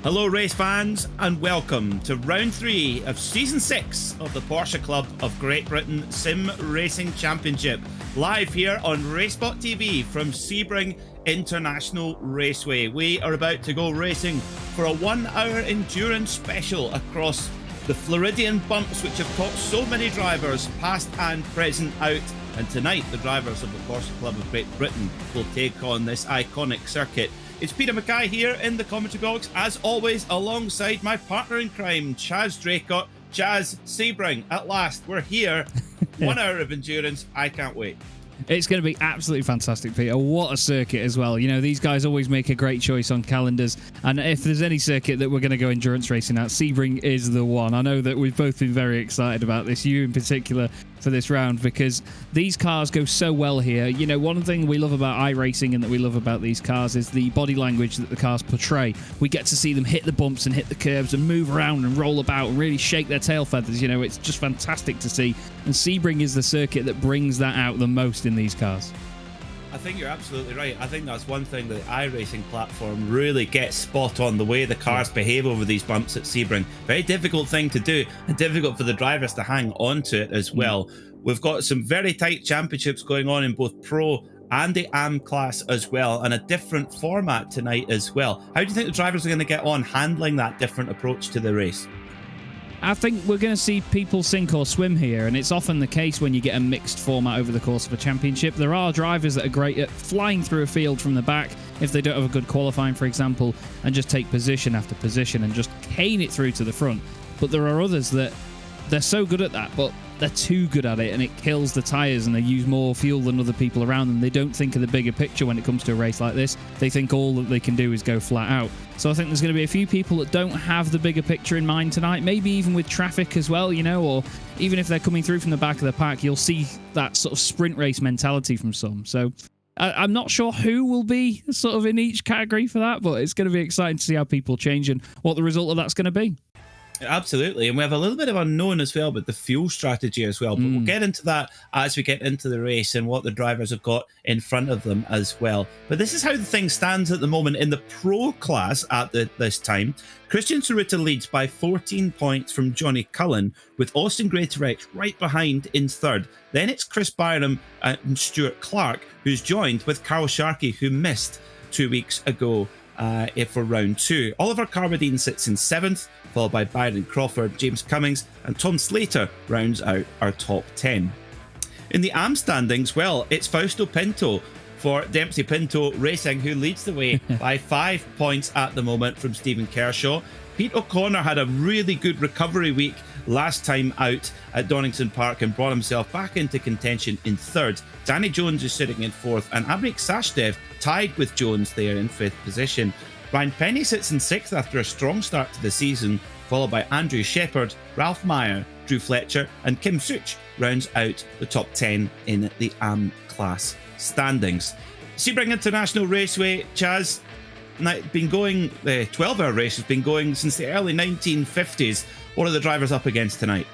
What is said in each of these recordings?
Hello race fans and welcome to round 3 of season 6 of the Porsche Club of Great Britain Sim Racing Championship, live here on RaceSpotTV from Sebring International Raceway. We are about to go racing for a 1-hour endurance special across the Floridian bumps which have caught so many drivers past and present out, and tonight the drivers of the Porsche Club of Great Britain will take on this iconic circuit. It's Peter Mackay here in the commentary box, as always, alongside my partner in crime, Chaz Draycott. Chaz, Sebring, at last, we're here. 1 hour of endurance. I can't wait. It's going to be absolutely fantastic, Peter. What a circuit as well. You know, these guys always make a great choice on calendars. And if there's any circuit that we're going to go endurance racing at, Sebring is the one. I know that we've both been very excited about this, you in particular, for this round, because these cars go so well here. You know, one thing we love about iRacing and that we love about these cars is the body language that the cars portray. We get to see them hit the bumps and hit the curbs and move around and roll about and really shake their tail feathers. You know, it's just fantastic to see. And Sebring is the circuit that brings that out the most in these cars. I think you're absolutely right. I think that's one thing that the iRacing platform really gets spot on, the way the cars behave over these bumps at Sebring. Very difficult thing to do, and difficult for the drivers to hang on to it as well. We've got some very tight championships going on in both Pro and the AM class as well, and a different format tonight as well. How do you think the drivers are going to get on handling that different approach to the race? I think we're going to see people sink or swim here, and it's often the case when you get a mixed format over the course of a championship. There are drivers that are great at flying through a field from the back if they don't have a good qualifying, for example, and just take position after position and just cane it through to the front. But there are others that they're so good at that, but they're too good at it, and it kills the tyres, and they use more fuel than other people around them. They don't think of the bigger picture when it comes to a race like this. They think all that they can do is go flat out. So I think there's going to be a few people that don't have the bigger picture in mind tonight, maybe even with traffic as well, you know, or even if they're coming through from the back of the pack, you'll see that sort of sprint race mentality from some. So I'm not sure who will be sort of in each category for that, but it's going to be exciting to see how people change and what the result of that's going to be. Absolutely, and we have a little bit of unknown as well, but the fuel strategy as well. But we'll get into that as we get into the race and what the drivers have got in front of them as well. But this is how the thing stands at the moment in the Pro class at this time. Christian Tsuruta leads by 14 points from Johnny Cullen, with Austin Greatorex right behind in third. Then it's Chris Byram and Stuart Clark, who's joined with Carl Sharkey, who missed 2 weeks ago for round 2. Oliver Carbadine sits in 7th, followed by Byron Crawford, James Cummings, and Tom Slater rounds out our top 10. In the AM standings, well, it's Fausto Pinto for Dempsey Pinto Racing, who leads the way by 5 points at the moment from Stephen Kershaw. Pete O'Connor had a really good recovery week last time out at Donington Park and brought himself back into contention in 3rd. Danny Jones is sitting in 4th, and Abrik Sashdev tied with Jones there in 5th position. Ryan Penny sits in 6th after a strong start to the season, followed by Andrew Shepherd, Ralph Meyer, Drew Fletcher, and Kim Such rounds out the top 10 in the AM class standings. Sebring International Raceway, Chaz, been going, the 12-hour race has been going since the early 1950s. What are the drivers up against tonight?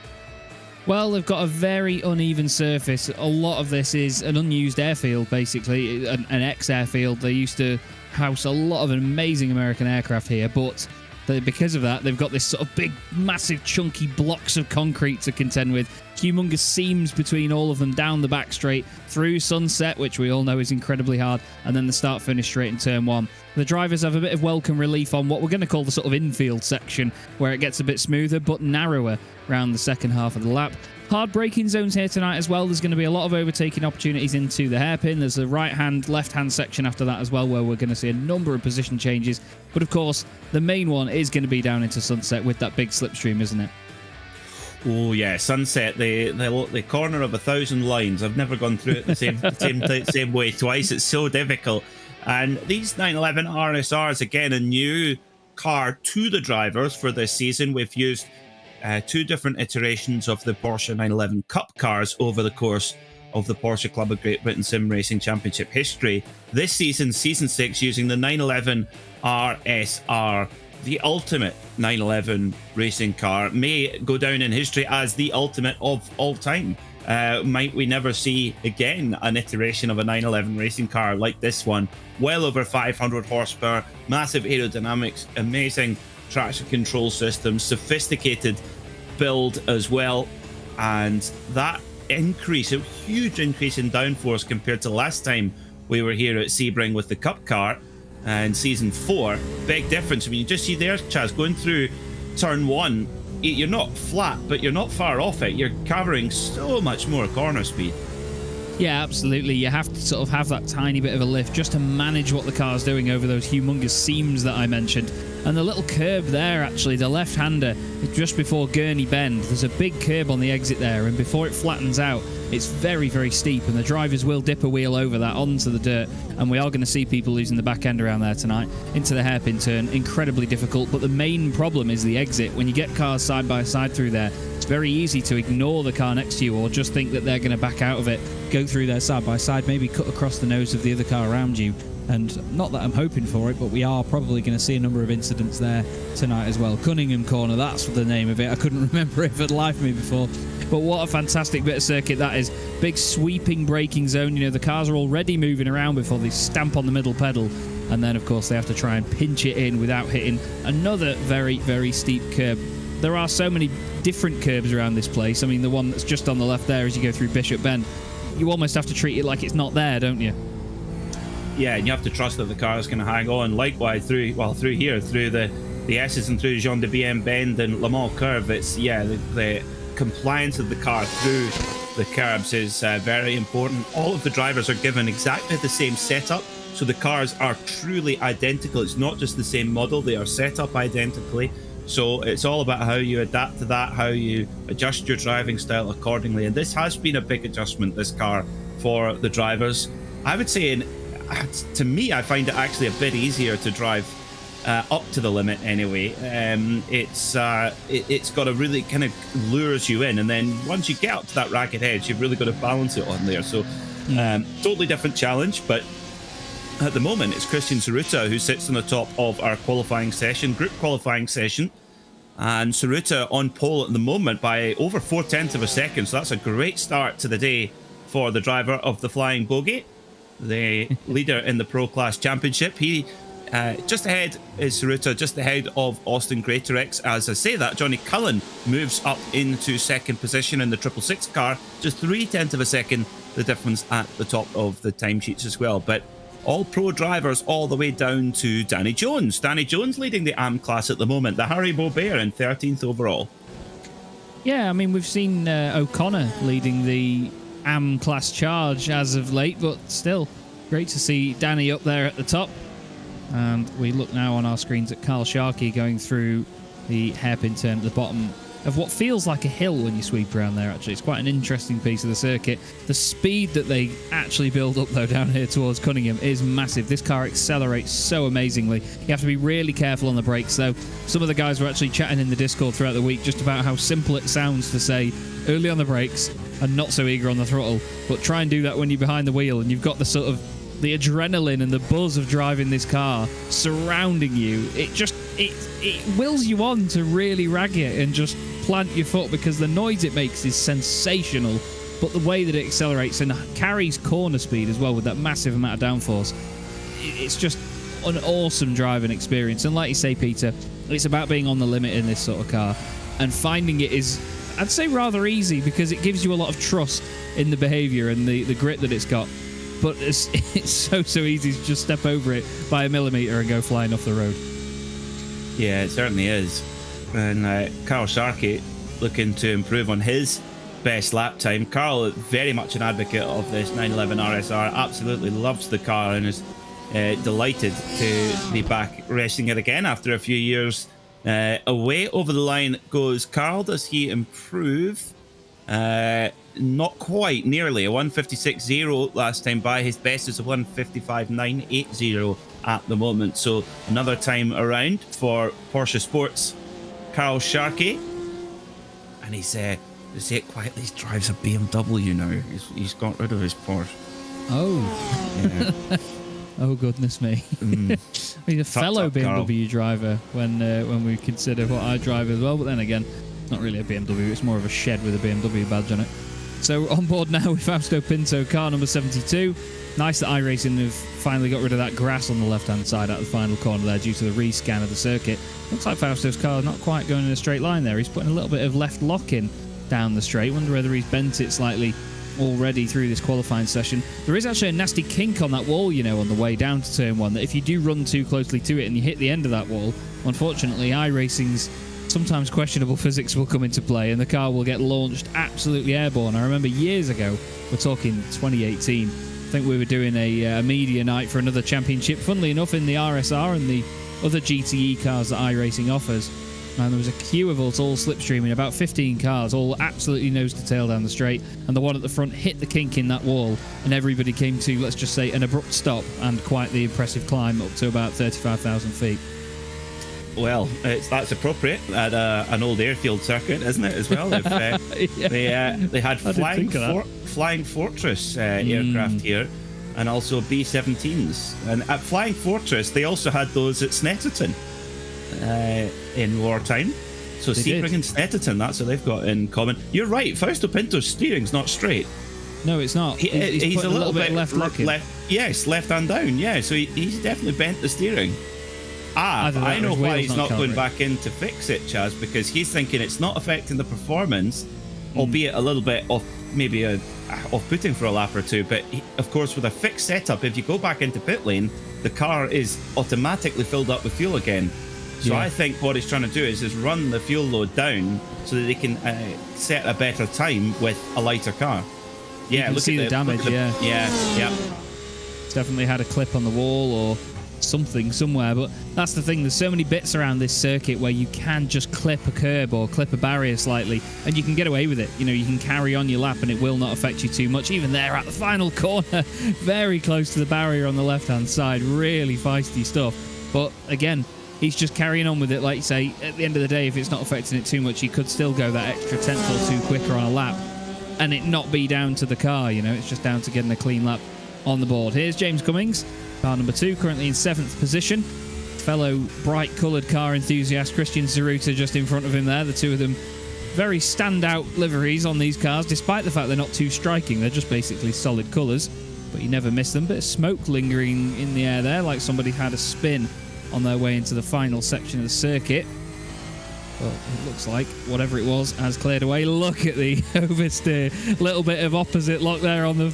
Well, they've got a very uneven surface. A lot of this is an unused airfield, basically, an ex-airfield. They used to house a lot of amazing American aircraft here, but because of that, they've got this sort of big, massive, chunky blocks of concrete to contend with. Humongous seams between all of them down the back straight, through Sunset, which we all know is incredibly hard, and then the start-finish straight in turn 1. The drivers have a bit of welcome relief on what we're going to call the sort of infield section, where it gets a bit smoother but narrower around the second half of the lap. Hard braking zones here tonight as well. There's going to be a lot of overtaking opportunities into the hairpin. There's a right-hand, left-hand section after that as well, where we're going to see a number of position changes. But of course, the main one is going to be down into Sunset with that big slipstream, isn't it? Oh yeah, Sunset, the corner of 1,000 lines. I've never gone through it the same way twice. It's so difficult. And these 911 RSRs, again, a new car to the drivers for this season. We've used 2 different iterations of the Porsche 911 Cup cars over the course of the Porsche Club of Great Britain Sim Racing Championship history. This season, Season 6, using the 911 RSR, the ultimate 911 racing car, may go down in history as the ultimate of all time. Might we never see again an iteration of a 911 racing car like this one? Well over 500 horsepower, massive aerodynamics, amazing traction control system, sophisticated build as well, and that increase, a huge increase in downforce compared to last time we were here at Sebring with the Cup car and season 4. Big difference. I mean, you just see there, Chaz, going through turn 1, you're not flat, but you're not far off it. You're covering so much more corner speed. Yeah, absolutely. You have to sort of have that tiny bit of a lift just to manage what the car's doing over those humongous seams that I mentioned. And the little curb there, actually, the left-hander, just before Gurney Bend, there's a big curb on the exit there, and before it flattens out, it's very, very steep, and the drivers will dip a wheel over that onto the dirt, and we are going to see people losing the back end around there tonight into the hairpin turn. Incredibly difficult, but the main problem is the exit. When you get cars side by side through there, it's very easy to ignore the car next to you or just think that they're going to back out of it, go through there side by side, maybe cut across the nose of the other car around you. And not that I'm hoping for it, but we are probably going to see a number of incidents there tonight as well. Cunningham Corner, that's the name of it. I couldn't remember it for the life of me before. But what a fantastic bit of circuit that is. Big sweeping braking zone. You know, the cars are already moving around before they stamp on the middle pedal. And then, of course, they have to try and pinch it in without hitting another very, very steep curb. There are so many different curbs around this place. I mean, the one that's just on the left there as you go through Bishop Bend, you almost have to treat it like it's not there, don't you? Yeah, and you have to trust that the car is going to hang on. Likewise, through here, through the S's and through Jean de Bien Bend and Le Mans Curve, it's, yeah, the compliance of the car through the curbs is very important. All of the drivers are given exactly the same setup, so the cars are truly identical. It's not just the same model, they are set up identically. So it's all about how you adapt to that, how you adjust your driving style accordingly. And this has been a big adjustment, this car, for the drivers. I would say, to me, I find it actually a bit easier to drive up to the limit anyway. It's got a really kind of lures you in, and then once you get up to that ragged edge, you've really got to balance it on there. So totally different challenge, but at the moment it's Christian Tsuruta who sits on the top of our qualifying session, group qualifying session, and Tsuruta on pole at the moment by over 0.4 of a second. So that's a great start to the day for the driver of the Flying Bogey, the leader in the Pro Class Championship. He just ahead is Tsuruta, just ahead of Austin Greatorex. As I say that, Johnny Cullen moves up into second position in the 666 car, just 0.3 of a second the difference at the top of the timesheets as well. But all pro drivers all the way down to Danny Jones. Danny Jones leading the AM class at the moment, the Harry Beaubert in 13th overall. Yeah, I mean, we've seen O'Connor leading the AM class charge as of late, but still great to see Danny up there at the top. And we look now on our screens at Carl Sharkey going through the hairpin turn at the bottom of what feels like a hill when you sweep around there, actually. It's quite an interesting piece of the circuit. The speed that they actually build up, though, down here towards Cunningham is massive. This car accelerates so amazingly. You have to be really careful on the brakes, though. Some of the guys were actually chatting in the Discord throughout the week just about how simple it sounds to say early on the brakes and not so eager on the throttle, but try and do that when you're behind the wheel and you've got the sort of the adrenaline and the buzz of driving this car surrounding you. It wills you on to really rag it and just plant your foot, because the noise it makes is sensational, but the way that it accelerates and carries corner speed as well with that massive amount of downforce, it's just an awesome driving experience. And like you say, Peter, it's about being on the limit in this sort of car, and finding it is, I'd say, rather easy, because it gives you a lot of trust in the behavior and the grit that it's got. But it's so easy to just step over it by a millimeter and go flying off the road. Yeah, it certainly is. And Carl Sharkey looking to improve on his best lap time. Carl, very much an advocate of this 911 RSR, absolutely loves the car and is delighted to be back racing it again after a few years away. Over the line goes Carl. Does he improve? Not quite, nearly a 156.0 last time by. His best is a 155.980 at the moment. So another time around for Porsche Sports Carl Sharkey. And he's, to say it quietly, he drives a BMW now. He's got rid of his Porsche. Oh. Yeah. Oh, goodness me. He's a fellow BMW driver when we consider what I drive as well. But then again, it's not really a BMW. It's more of a shed with a BMW badge on it. So on board now with Fausto Pinto, car number 72. Nice that iRacing have finally got rid of that grass on the left-hand side at the final corner there due to the rescan of the circuit. Looks like Fausto's car not quite going in a straight line there. He's putting a little bit of left lock-in down the straight. Wonder whether he's bent it slightly already through this qualifying session. There is actually a nasty kink on that wall, you know, on the way down to turn 1, that if you do run too closely to it and you hit the end of that wall, unfortunately, iRacing's sometimes questionable physics will come into play and the car will get launched absolutely airborne. I remember years ago, we're talking 2018, I think we were doing a media night for another championship, funnily enough in the RSR and the other GTE cars that iRacing offers. And there was a queue of us all slipstreaming, about 15 cars, all absolutely nose to tail down the straight, and the one at the front hit the kink in that wall, and everybody came to, let's just say, an abrupt stop and quite the impressive climb up to about 35,000 feet. Well, that's appropriate at an old airfield circuit, isn't it, as well? If, Yeah. they had Flying Fortress aircraft here, and also B-17s. And at Flying Fortress, they also had those at Snetterton in wartime. So Sebring and Snetterton, that's what they've got in common. You're right, Fausto Pinto's steering's not straight. No, it's not. He's a little bit left locking. Yes, left hand down, yeah. So he's definitely bent the steering. I know why he's not going back in to fix it, Chaz, because he's thinking it's not affecting the performance, albeit a little bit off-putting for a lap or two. But of course, with a fixed setup, if you go back into pit lane, the car is automatically filled up with fuel again. So I think what he's trying to do is run the fuel load down so that they can set a better time with a lighter car. Yeah, look at the damage. Yeah. It's definitely had a clip on the wall or something somewhere, but that's the thing, there's so many bits around this circuit where you can just clip a curb or clip a barrier slightly and you can get away with it. You know, you can carry on your lap and it will not affect you too much. Even there at the final corner, very close to the barrier on the left hand side, really feisty stuff. But again, he's just carrying on with it. Like you say, at the end of the day, if it's not affecting it too much, he could still go that extra tenth or two quicker on a lap and it not be down to the car. You know, it's just down to getting a clean lap on the board. Here's James Cummings, car number 2, currently in 7th position. Fellow bright coloured car enthusiast Christian Zeruta just in front of him there. The two of them very standout liveries on these cars, despite the fact they're not too striking. They're just basically solid colours, but you never miss them. Bit of smoke lingering in the air there, like somebody had a spin on their way into the final section of the circuit. Well, it looks like whatever it was has cleared away. Look at the oversteer. Little bit of opposite lock there on the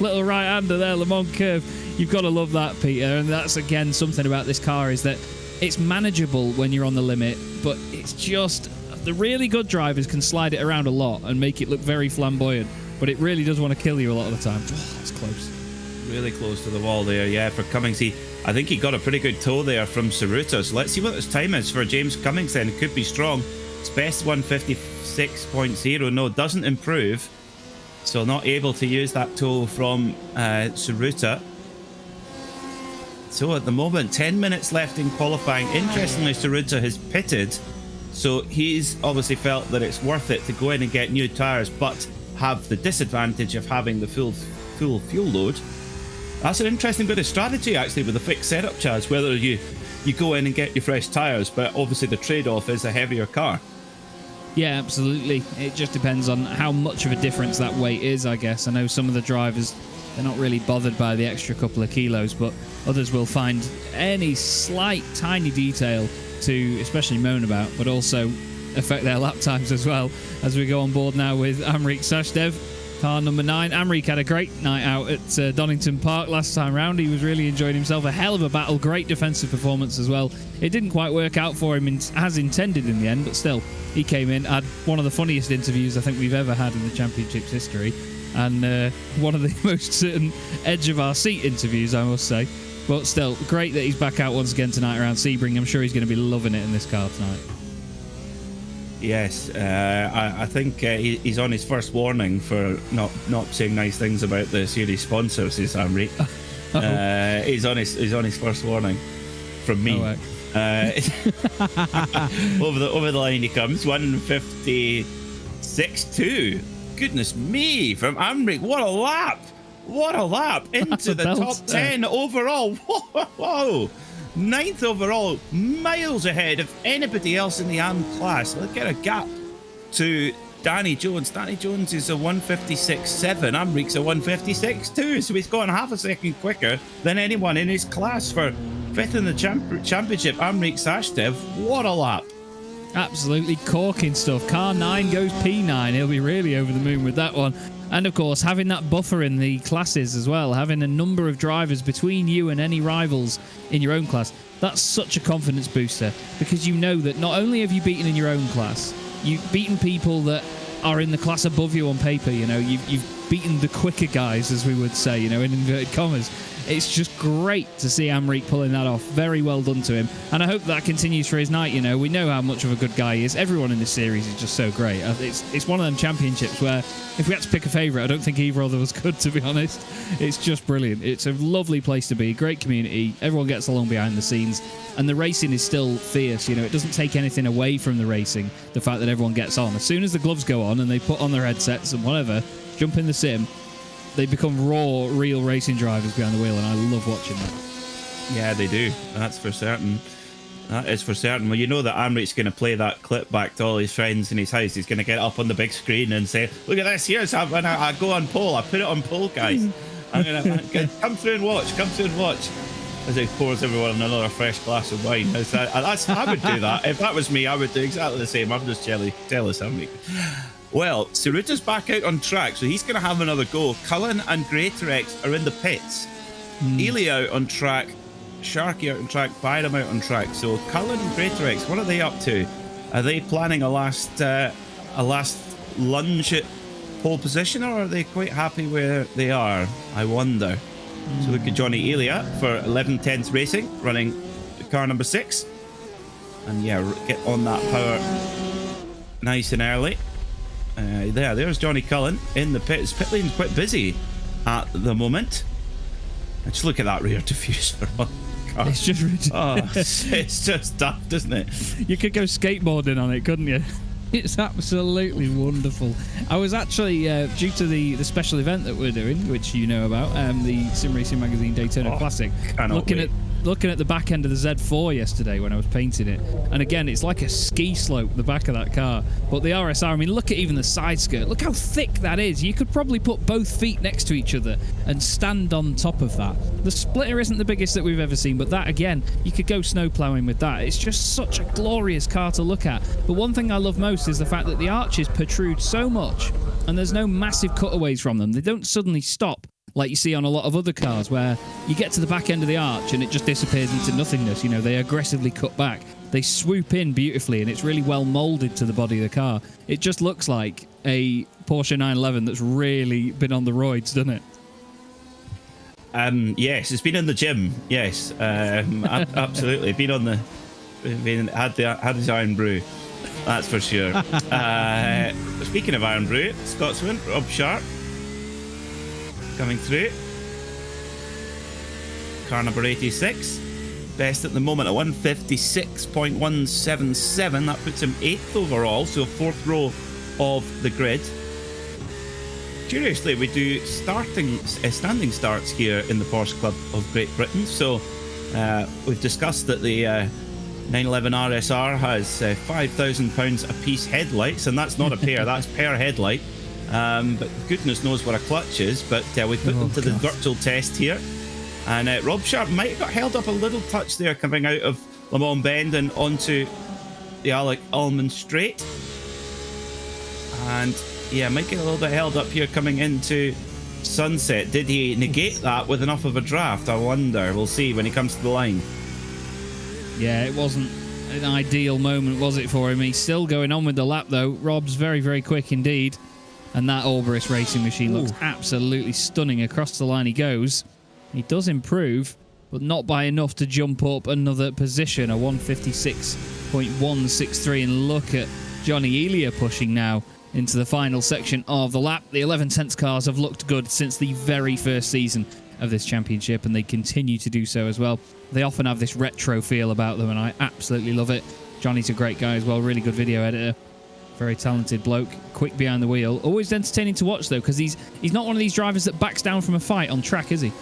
little right-hander there, Le Mans curve. You've got to love that, Peter. And that's, again, something about this car is that it's manageable when you're on the limit, but it's just the really good drivers can slide it around a lot and make it look very flamboyant, but it really does want to kill you a lot of the time. Oh, that's close. Really close to the wall there, yeah, for Cummings. I think he got a pretty good toe there from Zeruta. So let's see what his time is for James Cummings then. It could be strong. It's best 156.0. No, doesn't improve. So not able to use that toe from Zeruta. So at the moment, 10 minutes left in qualifying. Interestingly, Zeruta has pitted. So he's obviously felt that it's worth it to go in and get new tyres, but have the disadvantage of having the full fuel load. That's an interesting bit of strategy, actually, with a fixed setup, Chaz, whether you go in and get your fresh tyres, but obviously the trade-off is a heavier car. Yeah, absolutely. It just depends on how much of a difference that weight is, I guess. I know some of the drivers, they're not really bothered by the extra couple of kilos, but others will find any slight, tiny detail to especially moan about, but also affect their lap times as well. As we go on board now with Amrik Sashdev, car number 9. Amrik had a great night out at Donington Park last time round. He was really enjoying himself. A hell of a battle. Great defensive performance as well. It didn't quite work out for him as intended in the end, but still, he came in, had one of the funniest interviews I think we've ever had in the Championship's history, and one of the most certain edge of our seat interviews, I must say. But still, great that he's back out once again tonight around Sebring. I'm sure he's going to be loving it in this car tonight. Yes, I think he's on his first warning for not saying nice things about the series sponsors, is Amrik. He's on his first warning from me. Oh, over the line he comes, 156.2. Goodness me, from Amrik. What a lap! What a lap into the top 10 overall. Whoa! 9th overall, miles ahead of anybody else in the AM class. Look at a gap to Danny Jones. Danny Jones is a 156.7. Amrique's a 156.2. So he's gone half a second quicker than anyone in his class for 5th in the championship. Amrique Sashdev, what a lap. Absolutely corking stuff. Car 9 goes P9. He'll be really over the moon with that one. And of course, having that buffer in the classes as well, having a number of drivers between you and any rivals in your own class, that's such a confidence booster, because you know that not only have you beaten in your own class, you've beaten people that are in the class above you on paper. You know, you've beaten the quicker guys, as we would say, you know, in inverted commas. It's just great to see Amrique pulling that off. Very well done to him. And I hope that continues for his night. You know, we know how much of a good guy he is. Everyone in this series is just so great. It's one of them championships where if we had to pick a favourite, I don't think either of them was good, to be honest. It's just brilliant. It's a lovely place to be. Great community. Everyone gets along behind the scenes. And the racing is still fierce. You know, it doesn't take anything away from the racing, the fact that everyone gets on. As soon as the gloves go on and they put on their headsets and whatever, jump in the sim, they become raw, real racing drivers behind the wheel, and I love watching that. Yeah, they do. That's for certain. That is for certain. Well, you know that Amrique's going to play that clip back to all his friends in his house. He's going to get up on the big screen and say, look at this, here's how when I go on pole. I put it on pole, guys. I'm gonna come through and watch. Come through and watch. As he pours everyone another fresh glass of wine. I would do that. If that was me, I would do exactly the same. I'm just jealous, Amrique. Well, Tsuruta's back out on track, so he's going to have another go. Cullen and Greatorex are in the pits. Ely out on track, Sharky out on track, Byram out on track. So Cullen and Greatorex, what are they up to? Are they planning a last lunge at pole position, or are they quite happy where they are? I wonder. So look at Johnny Elia for 11/10 Racing, running car number 6. And yeah, get on that power nice and early. There's Johnny Cullen in the pits. Pit lane's quite busy at the moment. And just look at that rear diffuser on the car. It's just ridiculous. Oh, it's just daft, isn't it? You could go skateboarding on it, couldn't you? It's absolutely wonderful. I was actually, due to the special event that we're doing, which you know about, the Sim Racing Magazine Daytona Classic, looking at the back end of the Z4 yesterday when I was painting it. And again, it's like a ski slope, the back of that car. But the RSR, I mean, look at even the side skirt. Look how thick that is. You could probably put both feet next to each other and stand on top of that. The splitter isn't the biggest that we've ever seen, but that, again, you could go snow plowing with that. It's just such a glorious car to look at. But one thing I love most is the fact that the arches protrude so much and there's no massive cutaways from them. They don't suddenly stop like you see on a lot of other cars where you get to the back end of the arch and it just disappears into nothingness. You know, they aggressively cut back. They swoop in beautifully and it's really well molded to the body of the car. It just looks like a Porsche 911 that's really been on the roids, doesn't it? Yes, it's been in the gym. Yes, absolutely. Had his iron brew. That's for sure. Speaking of iron brew, Scotsman Rob Sharp coming through. Car number 86. Best at the moment at 156.177. That puts him 8th overall, so 4th row of the grid. Curiously, we do standing starts here in the Porsche Club of Great Britain. So we've discussed that the 911 RSR has £5,000 a piece headlights, and that's not a pair, that's per headlight. But goodness knows what a clutch is. But we put them to the virtual test here. And Rob Sharp might have got held up a little touch there coming out of Le Mans Bend and onto the Alec Ullman Straight. And yeah, might get a little bit held up here coming into Sunset. Did he negate that with enough of a draft? I wonder. We'll see when he comes to the line. Yeah, it wasn't an ideal moment, was it, for him? He's still going on with the lap, though. Rob's very, very quick indeed. And that Alvarez racing machine looks absolutely stunning. Across the line he goes. He does improve, but not by enough to jump up another position. A 156.163. And look at Johnny Elia pushing now into the final section of the lap. The 11th cars have looked good since the very first season of this championship, and they continue to do so as well. They often have this retro feel about them, and I absolutely love it. Johnny's a great guy as well, really good video editor, very talented bloke, quick behind the wheel. Always entertaining to watch, though, because he's not one of these drivers that backs down from a fight on track, is he?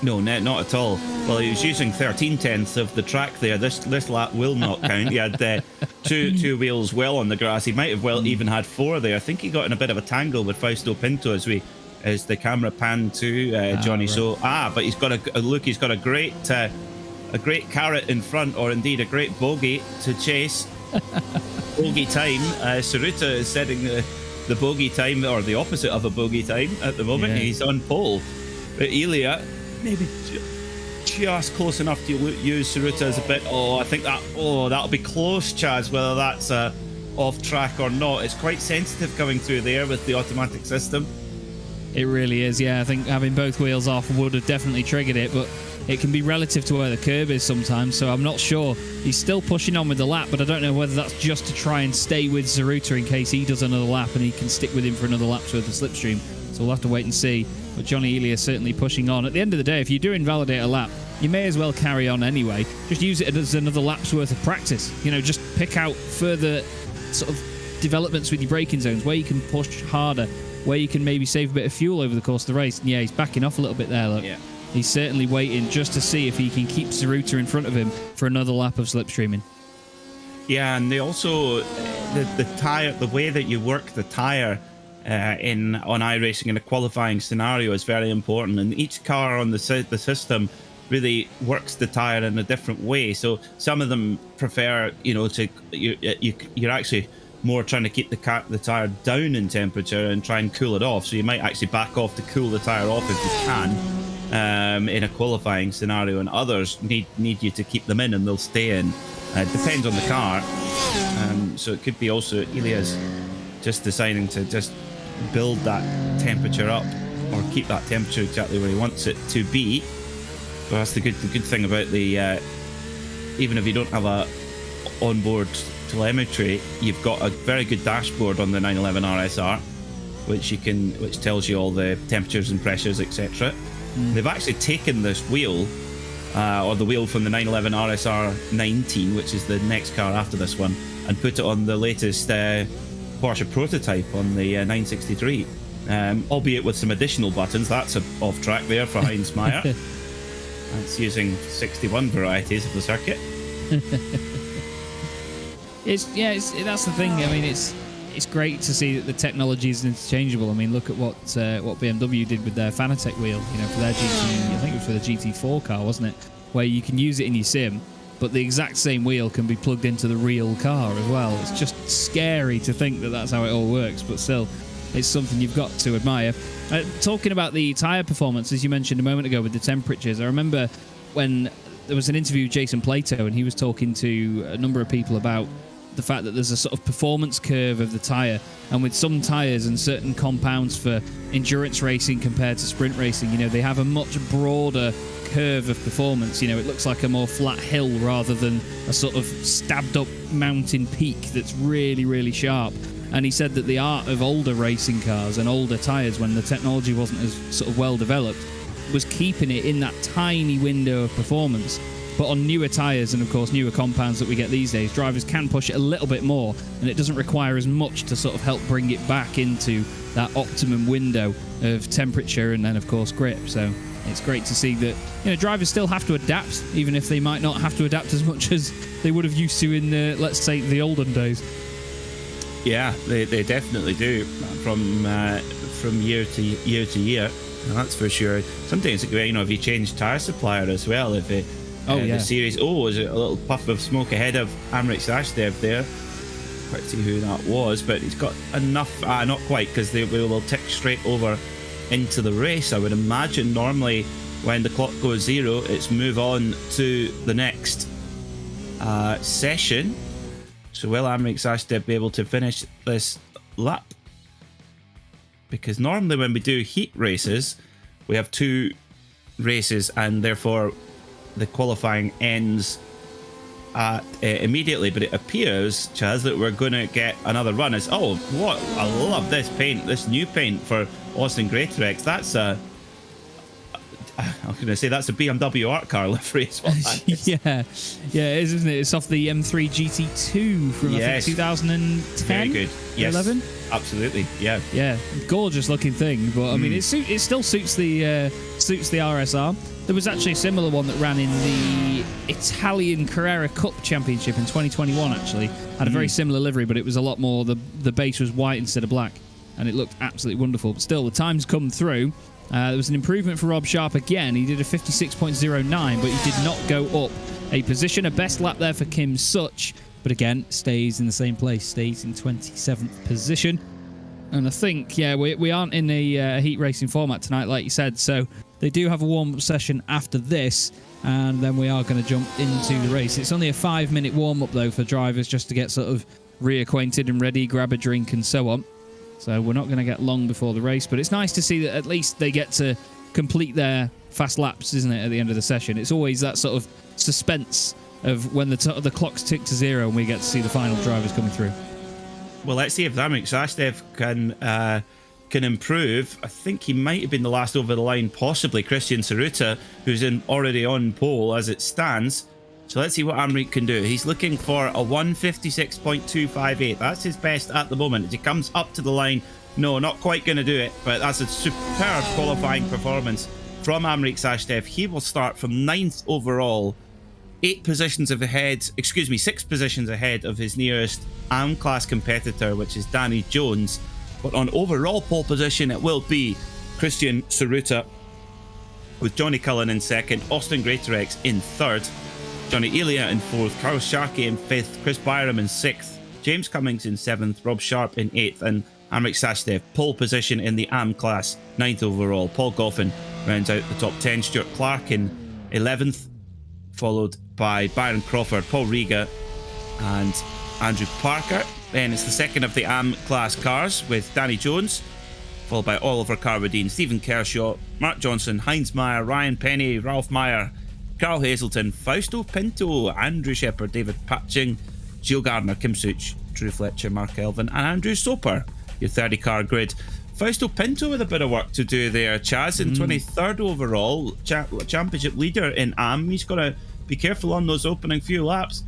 No, not at all. Well, he was using 13/10 of the track there. This lap will not count. He had two wheels well on the grass. He might have even had 4 there. I think he got in a bit of a tangle with Fausto Pinto as the camera panned to Johnny. Right. But he's got he's got a great carrot in front, or indeed a great bogey to chase. Bogey time. Tsuruta is setting the bogey time, or the opposite of a bogey time at the moment. Yeah. He's on pole. But Ilya, maybe just close enough to use Tsuruta as a bit. I think that'll be close, Chaz, whether that's off track or not. It's quite sensitive coming through there with the automatic system. It really is, yeah. I think having both wheels off would have definitely triggered it, but it can be relative to where the curb is sometimes, so I'm not sure. He's still pushing on with the lap, but I don't know whether that's just to try and stay with Tsuruta in case he does another lap and he can stick with him for another lap's worth of slipstream. So we'll have to wait and see. But Johnny Elia certainly pushing on. At the end of the day, if you do invalidate a lap, you may as well carry on anyway. Just use it as another lap's worth of practice. Just pick out further sort of developments with your braking zones, where you can push harder, where you can maybe save a bit of fuel over the course of the race. And yeah, he's backing off a little bit there, look. Yeah. He's certainly waiting just to see if he can keep Tsuruta in front of him for another lap of slipstreaming. Yeah, and they also the tire, the way that you work the tire on iRacing in a qualifying scenario is very important, and each car on the system really works the tire in a different way. So some of them prefer, you're actually more trying to keep the tire down in temperature and try and cool it off. So you might actually back off to cool the tire off if you can in a qualifying scenario, and others need you to keep them in and they'll stay in. It depends on the car. So it could be also Ilya's just deciding to just build that temperature up, or keep that temperature exactly where he wants it to be. So that's the good thing about the even if you don't have a onboard telemetry, you've got a very good dashboard on the 911 RSR, which tells you all the temperatures and pressures, etc. They've actually taken this wheel, or the wheel from the 911 RSR 19, which is the next car after this one, and put it on the latest Porsche prototype on the 963, albeit with some additional buttons. That's off track there for Heinz Meyer. That's using 61 varieties of the circuit. That's the thing. I mean, it's great to see that the technology is interchangeable. I mean, look at what BMW did with their Fanatec wheel, for their GT. I think it was for the GT4 car, wasn't it? Where you can use it in your sim, but the exact same wheel can be plugged into the real car as well. It's just scary to think that that's how it all works, but still, it's something you've got to admire. Talking about the tyre performance, as you mentioned a moment ago with the temperatures, I remember when there was an interview with Jason Plato, and he was talking to a number of people about the fact that there's a sort of performance curve of the tyre, and with some tyres and certain compounds for endurance racing compared to sprint racing, they have a much broader curve of performance. It looks like a more flat hill rather than a sort of stabbed up mountain peak that's really, really sharp. And he said that the art of older racing cars and older tyres, when the technology wasn't as sort of well developed, was keeping it in that tiny window of performance. But on newer tyres and, of course, newer compounds that we get these days, drivers can push it a little bit more, and it doesn't require as much to sort of help bring it back into that optimum window of temperature and then, of course, grip. So it's great to see that drivers still have to adapt, even if they might not have to adapt as much as they would have used to in, let's say, the olden days. Yeah, they definitely do, from year to year. That's for sure. Sometimes, if you change tyre supplier as well, if it the series. Was it a little puff of smoke ahead of Amric Sashdev there? Quite see who that was, but he's got enough. Not quite, because they will tick straight over into the race. I would imagine normally when the clock goes 0, it's move on to the next session. So will Amric Sashdev be able to finish this lap? Because normally when we do heat races, we have 2 races, and therefore the qualifying ends immediately. But it appears, Chaz, that we're going to get another run. I love this paint, this new paint for Austin Greatorex. That's I was going to say that's a BMW art car livery as well. Yeah, it is, isn't it? It's off the M3 GT2 from I think 2010. Very good. Yes. 11. Absolutely, yeah. Yeah, gorgeous looking thing, but I mean, it still suits the RSR. There was actually a similar one that ran in the Italian Carrera Cup Championship in 2021. Actually, had a very similar livery, but it was a lot more. The base was white instead of black, and it looked absolutely wonderful. But still, the times come through. There was an improvement for Rob Sharp again. He did a 56.09, but he did not go up a position. A best lap there for Kim Such, but again, stays in the same place, stays in 27th position. And I think, yeah, we aren't in a heat racing format tonight, like you said, so they do have a warm-up session after this, and then we are going to jump into the race. It's only a 5-minute warm-up, though, for drivers just to get sort of reacquainted and ready, grab a drink and so on. So we're not going to get long before the race, but it's nice to see that at least they get to complete their fast laps, isn't it, at the end of the session? It's always that sort of suspense of when the clocks tick to zero and we get to see the final drivers coming through. Well, let's see if Amrik Sashdev can improve. I think he might have been the last over the line, possibly Christian Saruta, who's already on pole as it stands. So let's see what Amrik can do. He's looking for a 156.258. That's his best at the moment. As he comes up to the line, no, not quite going to do it, but that's a superb qualifying performance from Amrik Sashdev. He will start from 9th overall, 6 positions ahead of his nearest AM class competitor, which is Danny Jones. But on overall pole position, it will be Christian Saruta, with Johnny Cullen in 2nd, Austin Greatorex in 3rd, Johnny Elia in 4th, Carl Sharkey in 5th, Chris Byram in 6th, James Cummings in 7th, Rob Sharp in 8th, and Amrik Sashdev pole position in the AM class, 9th overall. Paul Goffin rounds out the top 10, Stuart Clark in 11th, followed by Byron Crawford, Paul Riga and Andrew Parker. Then it's the second of the AM class cars with Danny Jones, followed by Oliver Carwadine, Stephen Kershaw, Mark Johnson, Heinz Meyer, Ryan Penny, Ralph Meyer, Carl Hazelton, Fausto Pinto, Andrew Shepard, David Patching, Gilles Gardner, Kim Such, Drew Fletcher, Mark Elvin and Andrew Soper, your 30 car grid. Fausto Pinto with a bit of work to do there. Chaz in 23rd overall, championship leader in AM. He's got to be careful on those opening few laps.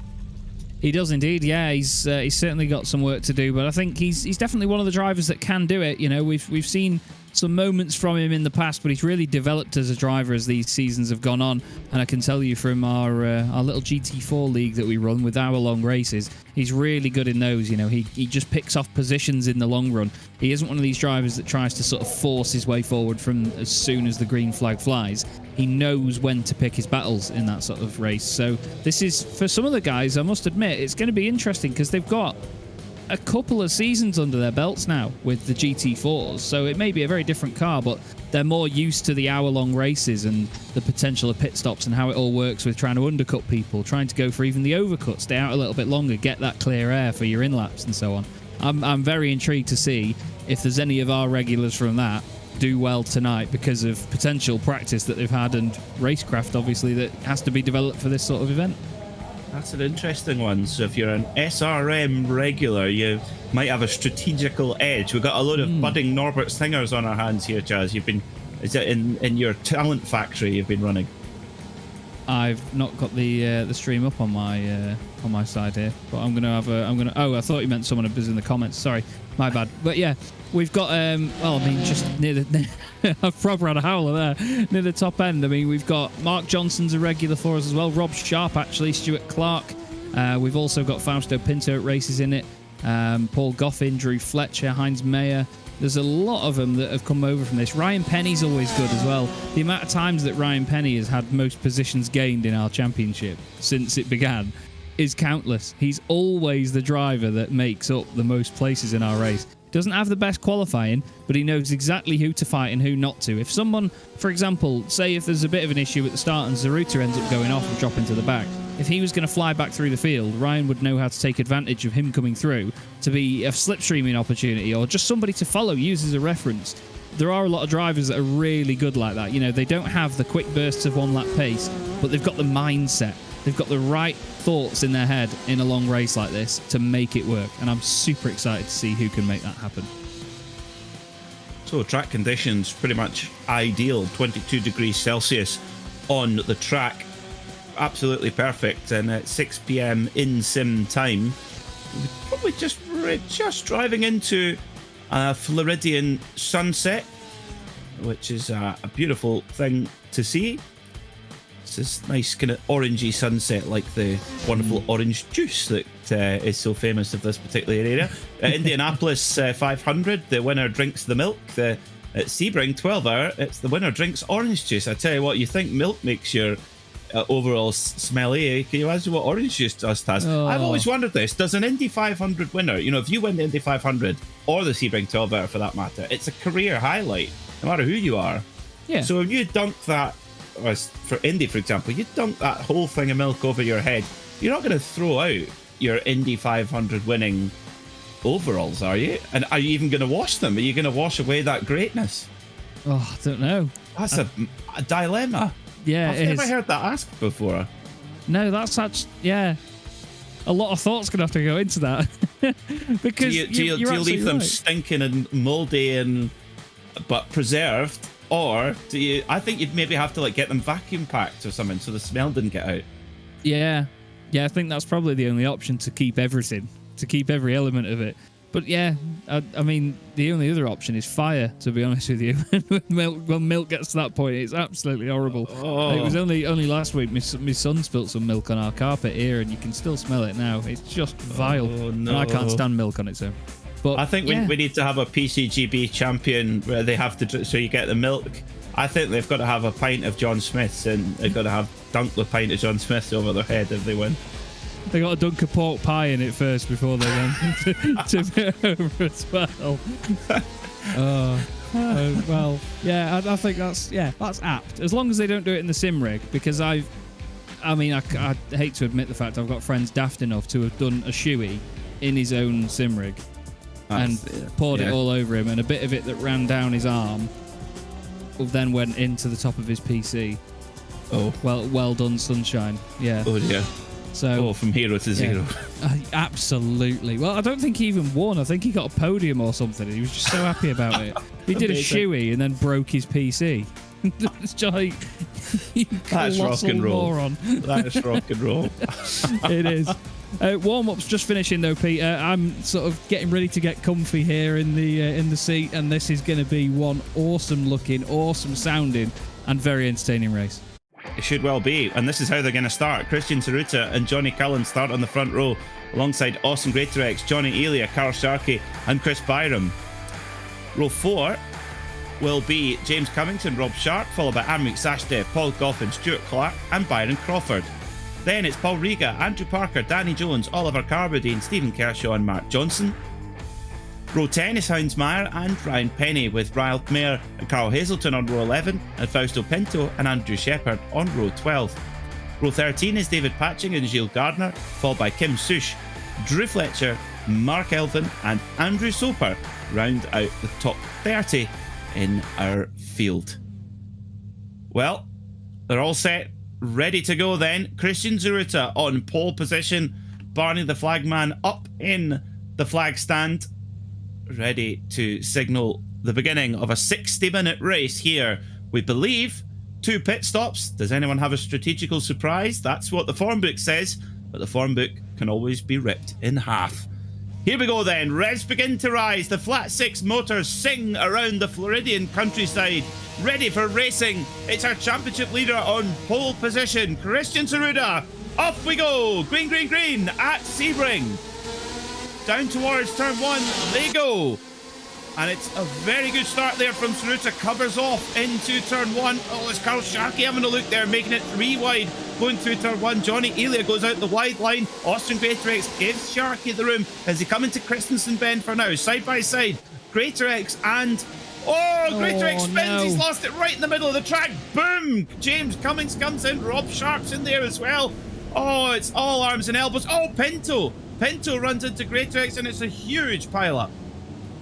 He does indeed, yeah. He's certainly got some work to do, but I think he's definitely one of the drivers that can do it. You know, we've seen some moments from him in the past, but he's really developed as a driver as these seasons have gone on. And I can tell you from our little GT4 league that we run with hour-long races, he's really good in those. You know, he just picks off positions in the long run. He isn't one of these drivers that tries to sort of force his way forward from as soon as the green flag flies. He knows when to pick his battles in that sort of race. So this is, for some of the guys, I must admit, it's going to be interesting because they've got a couple of seasons under their belts now with the GT4s, so it may be a very different car, but they're more used to the hour-long races and the potential of pit stops and how it all works with trying to undercut people, trying to go for even the overcut, stay out a little bit longer, get that clear air for your in-laps and so on. I'm very intrigued to see if there's any of our regulars from that do well tonight because of potential practice that they've had and racecraft, obviously, that has to be developed for this sort of event. That's an interesting one. So if you're an SRM regular, you might have a strategical edge. We've got a load of budding Norbert Singers on our hands here, Chaz. Is it in your talent factory you've been running? I've not got the stream up on my side here, but I'm gonna have oh, I thought you meant someone was in the comments. Sorry, my bad. But yeah, we've got just near the I've proper had a howler there near the top end. I mean, we've got Mark Johnson's a regular for us as well. Rob Sharp, actually, Stuart Clark. We've also got Fausto Pinto at races in it. Paul Goffin, Drew Fletcher, Heinz Meyer. There's a lot of them that have come over from this. Ryan Penny's always good as well. The amount of times that Ryan Penny has had most positions gained in our championship since it began is countless. He's always the driver that makes up the most places in our race. Doesn't have the best qualifying, but he knows exactly who to fight and who not to. If someone, for example, say if there's a bit of an issue at the start and Zaruta ends up going off and dropping to the back, if he was going to fly back through the field, Ryan would know how to take advantage of him coming through to be a slipstreaming opportunity or just somebody to follow, use as a reference. There are a lot of drivers that are really good like that. You know, they don't have the quick bursts of one-lap pace, but they've got the mindset. They've got the right thoughts in their head in a long race like this to make it work. And I'm super excited to see who can make that happen. So track conditions pretty much ideal. 22 degrees Celsius on the track. Absolutely perfect. And at 6 p.m. in sim time, we're probably just driving into Floridian sunset, which is a beautiful thing to see. It's this nice kind of orangey sunset, like the wonderful orange juice that is so famous of this particular area. At Indianapolis 500, the winner drinks the milk. At Sebring 12-hour, it's the winner drinks orange juice. I tell you what, you think milk makes your overall smelly? Can you imagine what orange juice just has? Oh. I've always wondered this. Does an Indy 500 winner, if you win the Indy 500 or the Sebring 12-hour for that matter, it's a career highlight, no matter who you are. Yeah. So if you dunk that, for Indy, for example, you dunk that whole thing of milk over your head, you're not going to throw out your Indy 500 winning overalls, are you? And are you even going to wash them? Are you going to wash away that greatness? Oh, I don't know. That's a dilemma. Yeah, I've never heard that asked before. No, that's such, yeah. A lot of thought's going to have to go into that. Because do you leave them stinking and moldy but preserved? Or do you? I think you'd maybe have to get them vacuum packed or something so the smell didn't get out. Yeah, I think that's probably the only option to keep everything, to keep every element of it. But yeah, I mean, the only other option is fire, to be honest with you. When milk gets to that point, it's absolutely horrible. Oh. It was only last week my son spilt some milk on our carpet here, and you can still smell it now. It's just vile. Oh, no. And I can't stand milk on its own. But I think we need to have a PCGB champion where they have to, so you get the milk. I think they've got to have a pint of John Smith's, and they've got to have dunked the pint of John Smith's over their head if they win. They got to dunk a pork pie in it first before they win to get over as well. Well, yeah, I think that's apt. As long as they don't do it in the sim rig, because I hate to admit the fact I've got friends daft enough to have done a shoey in his own sim rig. And poured it all over him, and a bit of it that ran down his arm then went into the top of his PC. Oh. Well done, sunshine. Yeah. Oh, dear. So, from hero to zero. Absolutely. Well, I don't think he even won. I think he got a podium or something. He was just so happy about it. He did a shoey and then broke his PC. It's just like, that's rock and roll. Moron. That's rock and roll. It is. Warm-up's just finishing though, Pete. I'm sort of getting ready to get comfy here in the seat, and this is going to be one awesome-looking, awesome-sounding, and very entertaining race. It should well be, and this is how they're going to start. Christian Tsuruta and Johnny Cullen start on the front row, alongside Austin Greatorex, Johnny Elia, Carl Sharkey, and Chris Byram. Row 4 will be James Cummings and Rob Sharp, followed by Amrik Sashdev, Paul Goffin, Stuart Clark, and Byron Crawford. Then it's Paul Riga, Andrew Parker, Danny Jones, Oliver Carbadine, Stephen Kershaw, and Mark Johnson. Row 10 is Hounds Meyer and Ryan Penny, with Ryle Mayer and Carl Hazelton on row 11, and Fausto Pinto and Andrew Shepard on row 12. Row 13 is David Patching and Gilles Gardner, followed by Kim Sush, Drew Fletcher, Mark Elvin, and Andrew Soper round out the top 30 in our field. Well, they're all set, ready to go then. Christian Tsuruta on pole position, Barney the flagman up in the flag stand, ready to signal the beginning of a 60-minute race here. We believe 2 pit stops. Does anyone have a strategical surprise? That's what the form book says, but the form book can always be ripped in half. Here we go then. Revs begin to rise. The flat 6 motors sing around the Floridian countryside, ready for racing. It's our championship leader on pole position, Christian Tsuruta. Off we go. Green, green, green at Sebring. Down towards turn 1 they go. And it's a very good start there from Tsuruta. Covers off into turn 1. Oh, it's Carl Sharkey having a look there, making it 3 wide. Going through turn 1. Johnny Elia goes out the wide line. Austin Greatorex gives Sharkey the room as he come into Christensen Bend for now. Side by side. Greatorex and... Oh, Greatorex spins. No. He's lost it right in the middle of the track. Boom! James Cummings comes in. Rob Sharp's in there as well. Oh, it's all arms and elbows. Oh, Pinto. Pinto runs into Greatorex and it's a huge pile-up.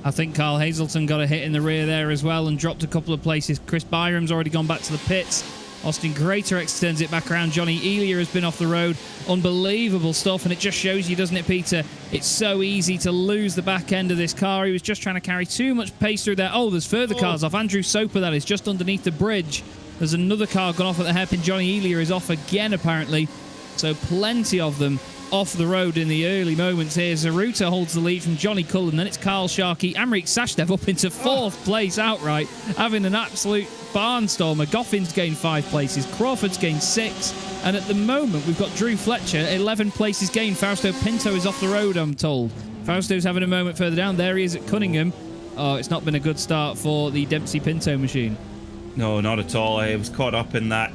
I think Carl Hazelton got a hit in the rear there as well and dropped a couple of places. Chris Byram's already gone back to the pits. Austin Greatorex turns it back around. Johnny Elia has been off the road. Unbelievable stuff, and it just shows you, doesn't it, Peter? It's so easy to lose the back end of this car. He was just trying to carry too much pace through there. Oh, there's further cars off. Andrew Soper, that is, just underneath the bridge. There's another car gone off at the hairpin. Johnny Elia is off again, apparently. So plenty of them off the road in the early moments here. Zaruta holds the lead from Johnny Cullen. Then it's Carl Sharkey. Amrik Sashdev up into 4th place outright, having an absolute barnstormer. Goffin's gained 5 places. Crawford's gained 6. And at the moment, we've got Drew Fletcher, 11 places gained. Fausto Pinto is off the road, I'm told. Fausto's having a moment further down. There he is at Cunningham. Oh, it's not been a good start for the Dempsey Pinto machine. No, not at all. I was caught up in that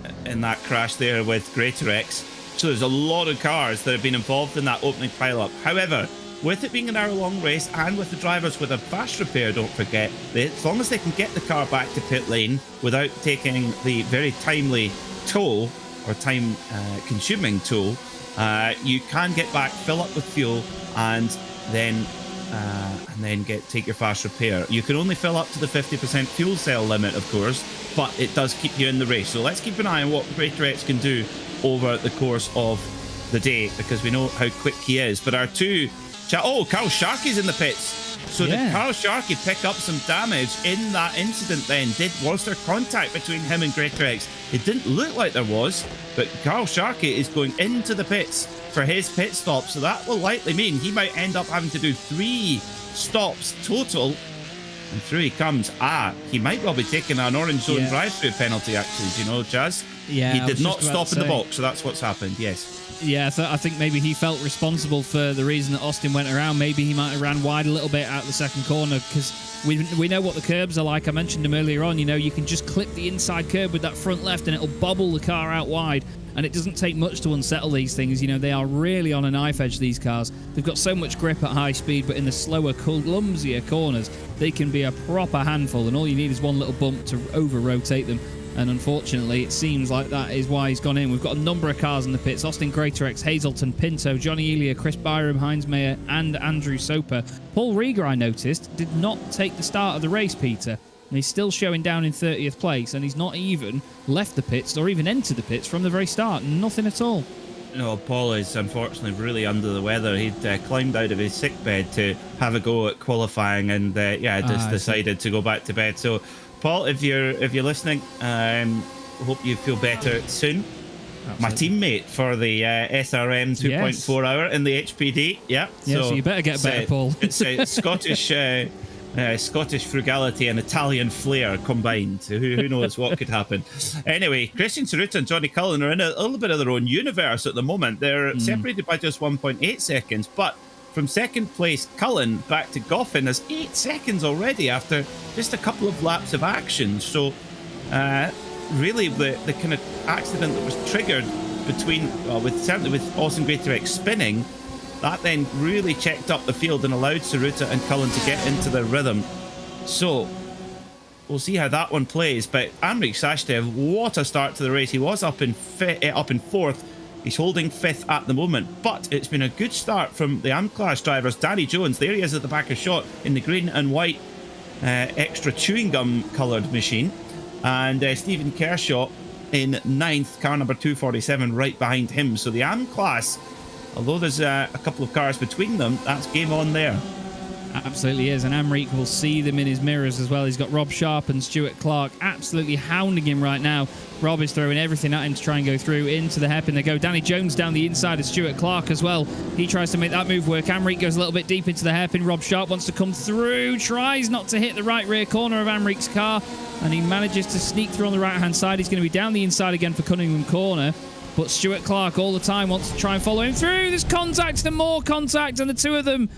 crash there with Greater X. So there's a lot of cars that have been involved in that opening pile-up. However, with it being an hour-long race and with the drivers with a fast repair, don't forget, as long as they can get the car back to pit lane without taking the very timely toll or time-consuming toll, you can get back, fill up with fuel, and then take your fast repair. You can only fill up to the 50% fuel cell limit, of course, but it does keep you in the race. So let's keep an eye on what Greater X can do over the course of the day, because we know how quick he is. But our two... Oh, Carl Sharkey's in the pits. So did Carl Sharkey pick up some damage in that incident then? Was there contact between him and Greater X? It didn't look like there was, but Carl Sharkey is going into the pits for his pit stop, so that will likely mean he might end up having to do 3 stops total. And through he comes. He might well be taking an orange zone drive-through penalty, actually. Do you know, Jazz? Yeah. He did not stop in the box, so that's what's happened, yes. Yeah, I think maybe he felt responsible for the reason that Austin went around. Maybe he might have ran wide a little bit out the second corner, because we know what the curbs are like. I mentioned them earlier on. You know, you can just clip the inside curb with that front left and it'll bobble the car out wide. And it doesn't take much to unsettle these things. You know, they are really on a knife edge, these cars. They've got so much grip at high speed, but in the slower, clumsier corners, they can be a proper handful. And all you need is one little bump to over-rotate them. And unfortunately, it seems like that is why he's gone in. We've got a number of cars in the pits. Austin Greater X, Hazelton, Pinto, Johnny Elia, Chris Byram, Heinz Mayer, and Andrew Soper. Paul Rieger, I noticed, did not take the start of the race, Peter. And he's still showing down in 30th place, and he's not even left the pits or even entered the pits from the very start. Nothing at all. No, Paul is unfortunately really under the weather. He'd climbed out of his sickbed to have a go at qualifying, and just decided to go back to bed. So, Paul, if you're listening, hope you feel better soon. Absolutely. My teammate for the SRM 2.4 hour in the HPD. Yeah, so you better get better, Paul. It's Scottish frugality and Italian flair combined. Who knows what could happen? Anyway, Christian Saruta and Johnny Cullen are in a little bit of their own universe at the moment. They're separated by just 1.8 seconds, but from second place Cullen back to Goffin is 8 seconds already after just a couple of laps of action. So really the kind of accident that was triggered certainly with Austin Greater X spinning, that then really checked up the field and allowed Saruta and Cullen to get into their rhythm. So we'll see how that one plays. But Amrik Sashdev, what a start to the race. He was up in 4th. He's holding 5th at the moment, but it's been a good start from the M-Class drivers. Danny Jones, there he is at the back of shot in the green and white extra chewing gum coloured machine. And Stephen Kershaw in 9th, car number 247, right behind him. So the M-Class, although there's a couple of cars between them, that's game on there. Absolutely is, and Amrik will see them in his mirrors as well. He's got Rob Sharp and Stuart Clark absolutely hounding him right now. Rob is throwing everything at him to try and go through into the hairpin. They go. Danny Jones down the inside of Stuart Clark as well. He tries to make that move work. Amrik goes a little bit deep into the hairpin. Rob Sharp wants to come through, tries not to hit the right rear corner of Amrik's car, and he manages to sneak through on the right-hand side. He's going to be down the inside again for Cunningham Corner. But Stuart Clark all the time wants to try and follow him through. There's contact and more contact, and the two of them,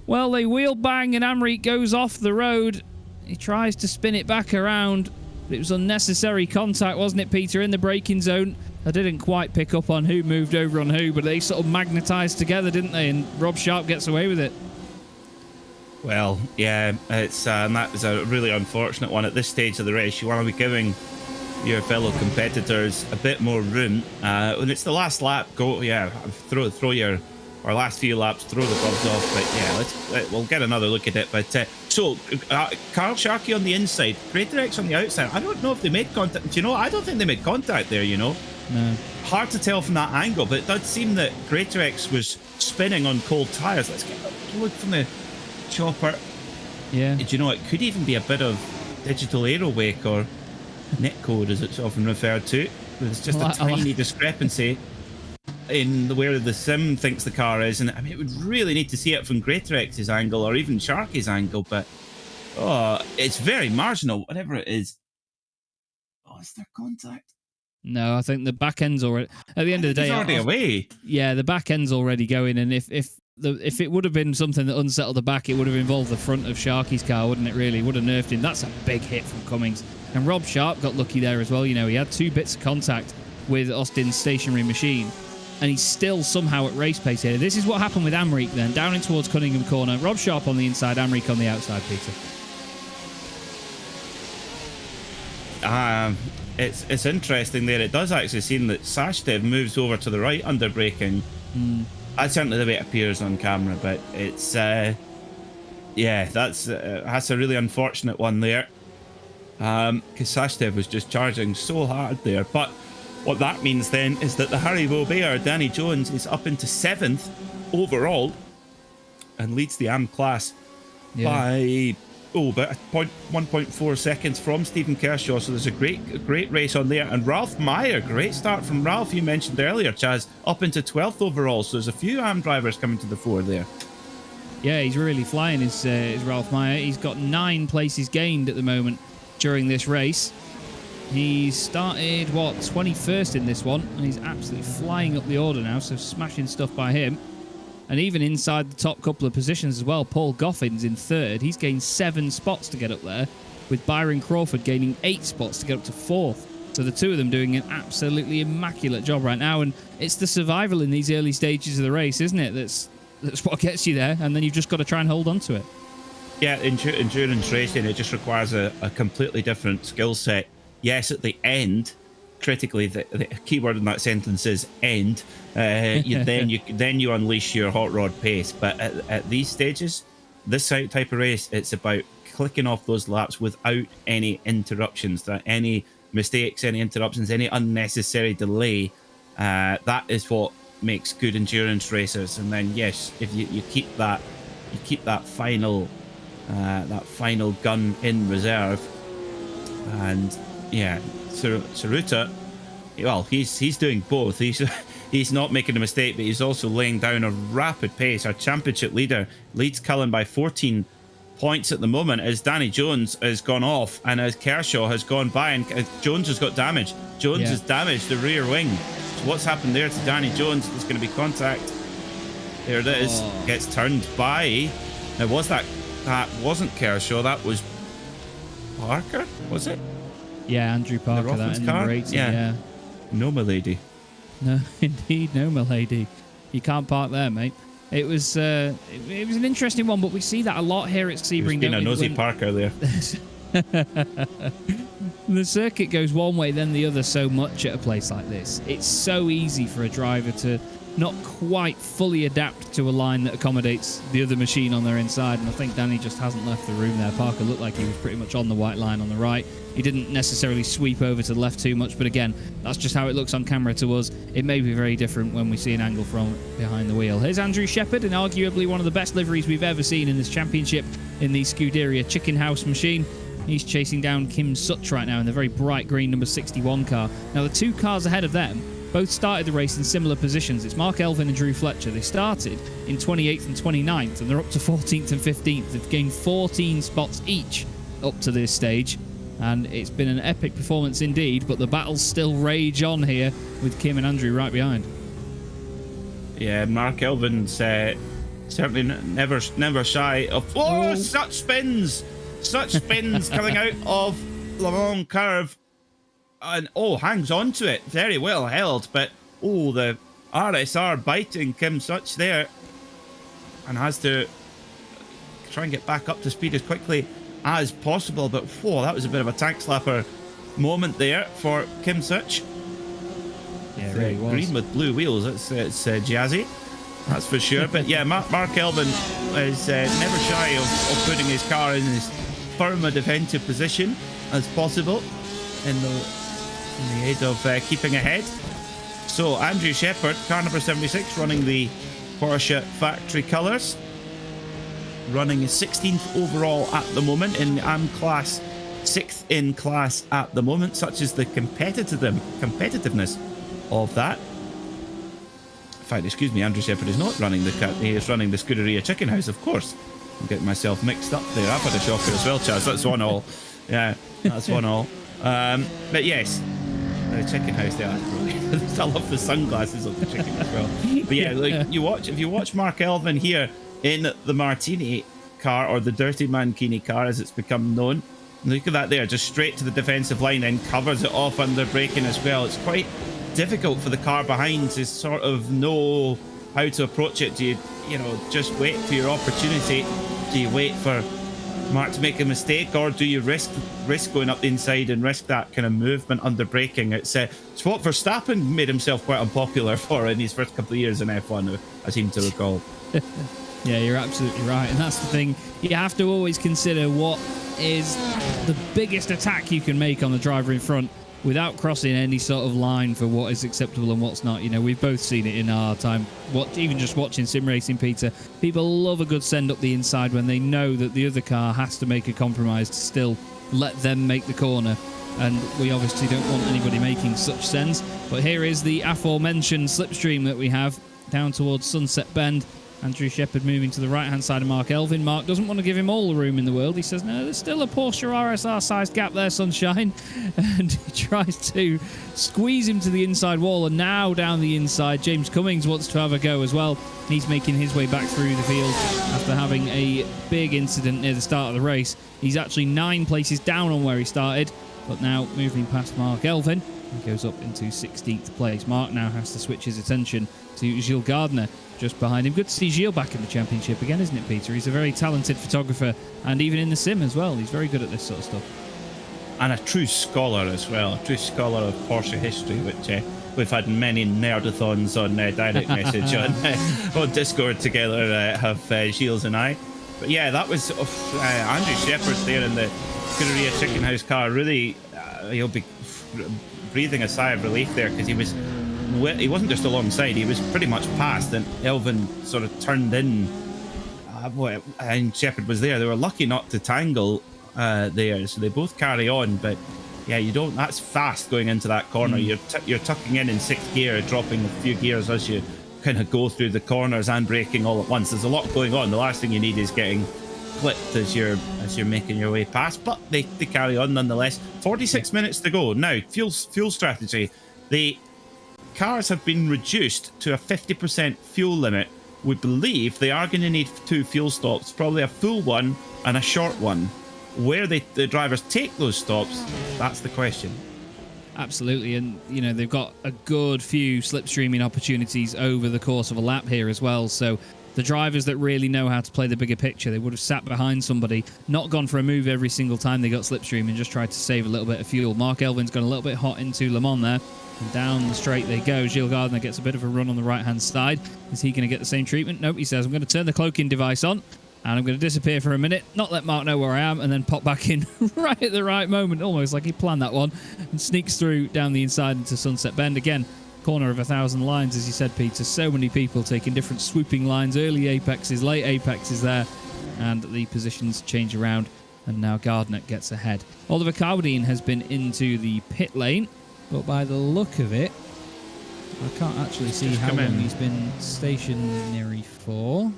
well, they wheel bang, and Amrik goes off the road. He tries to spin it back around, but it was unnecessary contact, wasn't it, Peter, in the braking zone? I didn't quite pick up on who moved over on who, but they sort of magnetised together, didn't they? And Rob Sharp gets away with it. Well, yeah, it's that is a really unfortunate one. At this stage of the race, you want to be giving your fellow competitors a bit more room. When it's the last lap, throw your last few laps, throw the gloves off. But yeah, we'll get another look at it. But Carl Sharkey on the inside, Greater X on the outside. I don't know if they made contact. Do you know? I don't think they made contact there. You know, no. Hard to tell from that angle, but it does seem that Greater X was spinning on cold tires. Let's get a look from the chopper. Yeah. Do you know, it could even be a bit of digital aero wake or netcode, as it's often referred to. There's just a tiny discrepancy. in where the sim thinks the car is. And I mean, it would really need to see it from Greaterex's angle or even Sharky's angle, but it's very marginal, whatever it is. Oh, is there contact? No, I think the back end's already... At the end of the day... He's already away. Yeah, the back end's already going, and if it would have been something that unsettled the back, it would have involved the front of Sharky's car, wouldn't it, really? Would have nerfed him. That's a big hit from Cummings. And Rob Sharp got lucky there as well. You know, he had 2 bits of contact with Austin's stationary machine, and he's still somehow at race pace here. This is what happened with Amric then, down in towards Cunningham Corner. Rob Sharp on the inside, Amric on the outside, Peter. It's interesting there. It does actually seem that Sashdev moves over to the right under braking. That's certainly the way it appears on camera, but it's yeah, that's a really unfortunate one there, because Sashdev was just charging so hard there. But what that means then is that the Haribo Bear, Danny Jones, is up into 7th overall and leads the AM class by about 1.4 seconds from Stephen Kershaw. So there's a great race on there. And Ralph Meyer, great start from Ralph, you mentioned earlier, Chaz, up into 12th overall. So there's a few AM drivers coming to the fore there. Yeah, he's really flying, is Ralph Meyer. He's got 9 places gained at the moment during this race. He started, 21st in this one, and he's absolutely flying up the order now, so smashing stuff by him. And even inside the top couple of positions as well, Paul Goffin's in 3rd. He's gained 7 spots to get up there, with Byron Crawford gaining 8 spots to get up to 4th. So the two of them doing an absolutely immaculate job right now, and it's the survival in these early stages of the race, isn't it? That's what gets you there, and then you've just got to try and hold on to it. Yeah, endurance racing, it just requires a completely different skill set. Yes, at the end, critically, the key word in that sentence is end. Then you unleash your hot rod pace. But at these stages, this type of race, it's about clicking off those laps without any interruptions, any mistakes, any interruptions, any unnecessary delay. That is what makes good endurance racers. And then yes, if you keep that final gun in reserve. And yeah, Tsuruta, well, he's doing both. He's not making a mistake, but he's also laying down a rapid pace. Our championship leader leads Cullen by 14 points at the moment, as Danny Jones has gone off and as Kershaw has gone by, and Jones has got damage. Jones has damaged the rear wing. So what's happened there to Danny Jones? There's going to be contact. There it is. Gets turned by. Now, that wasn't Kershaw, that was Parker, was it? Yeah, Andrew Parker, that in number 18, yeah. No, milady. No, indeed, no, milady. You can't park there, mate. It was an interesting one, but we see that a lot here at Sebring. There's been a nosy Parker there. The circuit goes one way, then the other so much at a place like this. It's so easy for a driver to not quite fully adapt to a line that accommodates the other machine on their inside, and I think Danny just hasn't left the room there. Parker looked like he was pretty much on the white line on the right. He didn't necessarily sweep over to the left too much, but again, that's just how it looks on camera to us. It may be very different when we see an angle from behind the wheel. Here's Andrew Shepherd, and arguably one of the best liveries we've ever seen in this championship in the Scuderia Chicken House machine. He's chasing down Kim Such right now in the very bright green number 61 car. Now, the 2 cars ahead of them both started the race in similar positions. It's Mark Elvin and Drew Fletcher. They started in 28th and 29th, and they're up to 14th and 15th. They've gained 14 spots each up to this stage, and it's been an epic performance indeed, but the battles still rage on here with Kim and Andrew right behind. Yeah, Mark Elvin's certainly never shy of... such spins coming out of the long curve. And hangs on to it, very well held, but the RSR biting Kim Such there, and has to try and get back up to speed as quickly as possible. But that was a bit of a tank slapper moment there for Kim Such. Yeah, it really was. Green with blue wheels, it's jazzy, that's for sure. But yeah, Mark Elvin is never shy of putting his car in as firm a defensive position as possible in the aid of keeping ahead. So Andrew Shepherd, car number 76, running the Porsche factory colours, running 16th overall at the moment in the AM class, 6th in class at the moment. Such is the competitiveness of that. In fact, excuse me, Andrew Shepherd is not running the car. He is running the Scuderia Chicken House, of course. I'm getting myself mixed up there. I've had a shocker as well, Chaz. That's 1-all. Yeah, that's 1-all. But yes, the chicken house there, that's brilliant. I love the sunglasses of the chicken as well. But yeah, like if you watch Mark Elvin here in the Martini car, or the Dirty Mankini car as it's become known, look at that there, just straight to the defensive line and covers it off under braking as well. It's quite difficult for the car behind to sort of know how to approach it. Do you know, just wait for your opportunity? Do you wait for Mark to make a mistake, or do you risk going up the inside and risk that kind of movement under braking? It's what Verstappen made himself quite unpopular for in his first couple of years in F1, I seem to recall. Yeah, you're absolutely right. And that's the thing. You have to always consider what is the biggest attack you can make on the driver in front without crossing any sort of line for what is acceptable and what's not. You know, we've both seen it in our time. Even just watching sim racing, Peter, people love a good send up the inside when they know that the other car has to make a compromise to still let them make the corner. And we obviously don't want anybody making such sends. But here is the aforementioned slipstream that we have down towards Sunset Bend. Andrew Shepherd moving to the right-hand side of Mark Elvin. Mark doesn't want to give him all the room in the world. He says, no, there's still a Porsche RSR-sized gap there, sunshine. And he tries to squeeze him to the inside wall. And now down the inside, James Cummings wants to have a go as well. He's making his way back through the field after having a big incident near the start of the race. He's actually 9 places down on where he started, but now moving past Mark Elvin, he goes up into 16th place. Mark now has to switch his attention to Gilles Gardner just behind him. Good to see Gilles back in the championship again, isn't it, Peter? He's a very talented photographer, and even in the sim as well. He's very good at this sort of stuff. And a true scholar as well, a true scholar of Porsche history, which we've had many nerdathons on direct message on Discord together, have Gilles and I. But yeah, that was Andrew Shepherd there in the Scuderia Chicken House car. Really, he'll be breathing a sigh of relief there, because he wasn't just alongside, he was pretty much past, and Elvin sort of turned in, and Shepherd was there. They were lucky not to tangle there, so they both carry on. But yeah, that's fast going into that corner. You're tucking in 6th gear, dropping a few gears as you kind of go through the corners and braking all at once. There's a lot going on. The last thing you need is getting clipped as you're making your way past, but they carry on nonetheless. 46 minutes to go now. Fuel strategy. The cars have been reduced to a 50% fuel limit. We believe they are going to need 2 fuel stops, probably a full one and a short one. Where the drivers take those stops, that's the question. Absolutely, and you know, they've got a good few slipstreaming opportunities over the course of a lap here as well. So the drivers that really know how to play the bigger picture, they would have sat behind somebody, not gone for a move every single time they got slipstream, and just tried to save a little bit of fuel. Mark Elvin's gone a little bit hot into Le Mans there, and down the straight they go. Gilles Gardner gets a bit of a run on the right-hand side. Is he going to get the same treatment? Nope, he says, I'm going to turn the cloaking device on, and I'm going to disappear for a minute, not let Mark know where I am, and then pop back in right at the right moment, almost like he planned that one, and sneaks through down the inside into Sunset Bend. Again, corner of 1,000 lines, as you said, Peter. So many people taking different swooping lines, early apexes, late apexes there, and the positions change around, and now Gardner gets ahead. Oliver Carbadine has been into the pit lane, but by the look of it, I can't actually see how long he's been stationary for.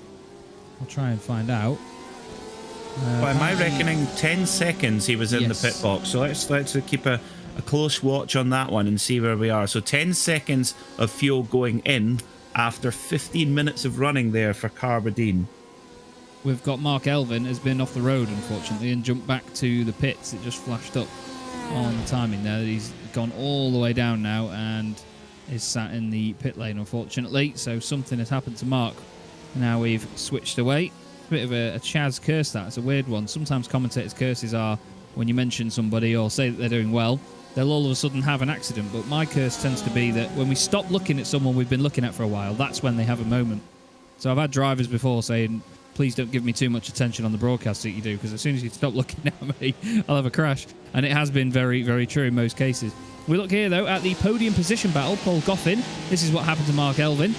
I'll try and find out. By my reckoning, 10 seconds he was in the pit box. So let's keep a close watch on that one and see where we are. So 10 seconds of fuel going in after 15 minutes of running there for Carbadine. We've got Mark Elvin has been off the road, unfortunately, and jumped back to the pits. It just flashed up on the timing there. He's gone all the way down now and is sat in the pit lane, unfortunately. So something has happened to Mark. Now we've switched away. A bit of a Chaz curse, that. It's a weird one. Sometimes commentators' curses are when you mention somebody or say that they're doing well, they'll all of a sudden have an accident. But my curse tends to be that when we stop looking at someone we've been looking at for a while, that's when they have a moment. So I've had drivers before saying, please don't give me too much attention on the broadcast that you do, because as soon as you stop looking at me, I'll have a crash. And it has been very, very true in most cases. We look here, though, at the podium position battle. Paul Goffin. This is what happened to Mark Elvin.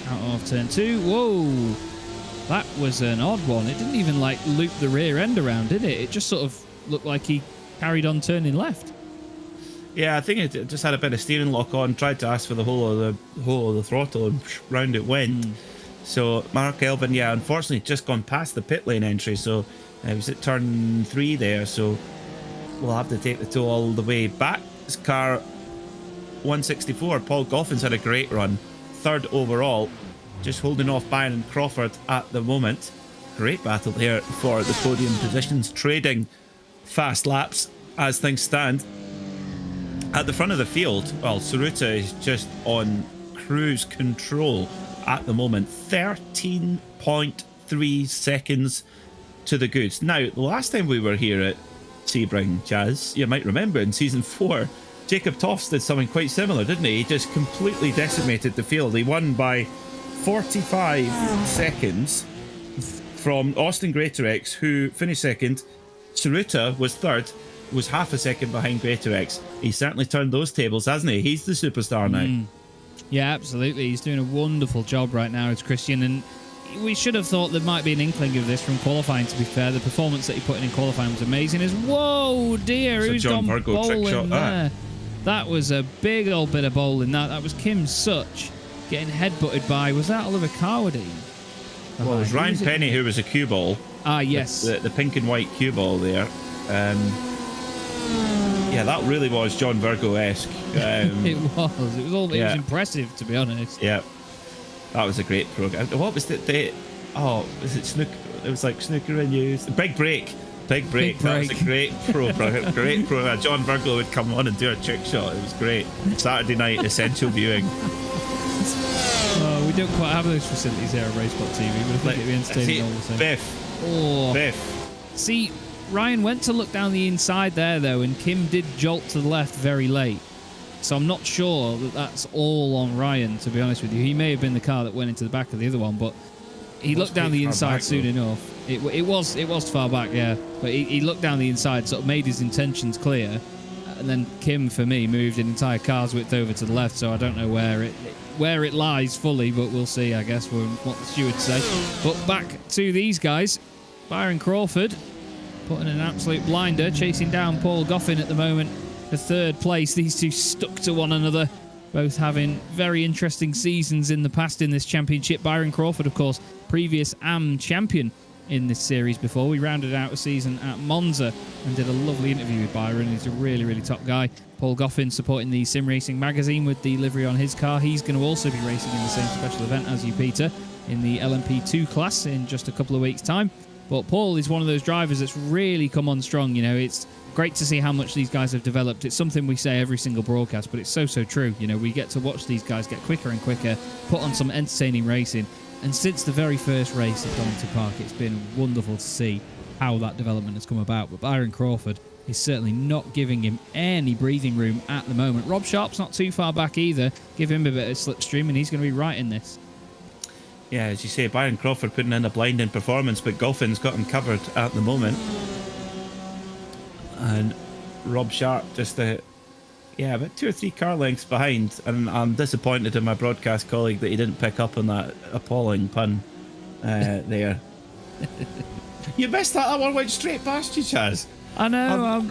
Out of turn 2. Whoa. That was an odd one. It didn't even, like, loop the rear end around, did it? It just sort of looked like he carried on turning left. Yeah, I think it just had a bit of steering lock on. Tried to ask for the whole of the throttle, and round it went. So Mark Elvin, yeah, unfortunately, just gone past the pit lane entry. So it was at turn 3 there. So we'll have to take the tow all the way back. This car 164. Paul Goffin's had a great run, 3rd overall, just holding off Byron Crawford at the moment. Great battle here for the podium positions, trading fast laps as things stand. At the front of the field, well, Tsuruta is just on cruise control at the moment. 13.3 seconds to the goods. Now, the last time we were here at Sebring, Chaz, you might remember in season 4, Jacob Toffs did something quite similar, didn't he? He just completely decimated the field. He won by 45 seconds from Austin Greatorex, who finished 2nd. Tsuruta was 3rd, was half a second behind Greatorex. He's certainly turned those tables, hasn't he? He's the superstar now. Yeah, absolutely. He's doing a wonderful job right now as Christian, and we should have thought there might be an inkling of this from qualifying, to be fair. The performance that he put in qualifying was amazing. Whoa, dear, who's John gone Virgo trick bowling shot there? That was a big old bit of bowling. That was Kim Such getting headbutted by, was that Oliver Carwadine? Well, it was Ryan Penny who was a cue ball. Ah, yes. The pink and white cue ball there. Yeah, that really was John Virgo-esque. It was impressive, to be honest. Yeah, that was a great program. What was it? Was it snooker? It was like snooker and news. Big break. That was a great program. Great program. John Virgo would come on and do a trick shot. It was great. Saturday night essential viewing. We don't quite have those facilities here at RaceSpotTV, but I think it'd be entertaining all the same. Biff. See, Ryan went to look down the inside there, though, and Kim did jolt to the left very late. So I'm not sure that that's all on Ryan, to be honest with you. He may have been the car that went into the back of the other one, but he looked down the inside soon enough. It was far back, yeah. But he looked down the inside, sort of made his intentions clear. And then Kim, for me, moved an entire car's width over to the left, so I don't know where it lies fully, but we'll see, I guess, what the stewards say. But back to these guys. Byron Crawford putting an absolute blinder, chasing down Paul Goffin at the moment for 3rd place. These two stuck to one another, both having very interesting seasons in the past in this championship. Byron Crawford, of course, previous AM champion in this series before. We rounded out a season at Monza and did a lovely interview with Byron. He's a really, really top guy. Paul Goffin supporting the Sim Racing magazine with the livery on his car. He's going to also be racing in the same special event as you, Peter, in the LMP2 class in just a couple of weeks' time. But Paul is one of those drivers that's really come on strong. You know, it's great to see how much these guys have developed. It's something we say every single broadcast, but it's so true. You know, we get to watch these guys get quicker and quicker, put on some entertaining racing. And since the very first race at Donington Park, it's been wonderful to see how that development has come about. But Byron Crawford is certainly not giving him any breathing room at the moment. Rob Sharp's not too far back either. Give him a bit of slipstream and he's going to be right in this. Yeah, as you say, Byron Crawford putting in a blinding performance, but Goffin's got him covered at the moment. And Rob Sharp just about 2 or 3 car lengths behind. And I'm disappointed in my broadcast colleague that he didn't pick up on that appalling pun there. You missed that. That one went straight past you, Chaz. I know.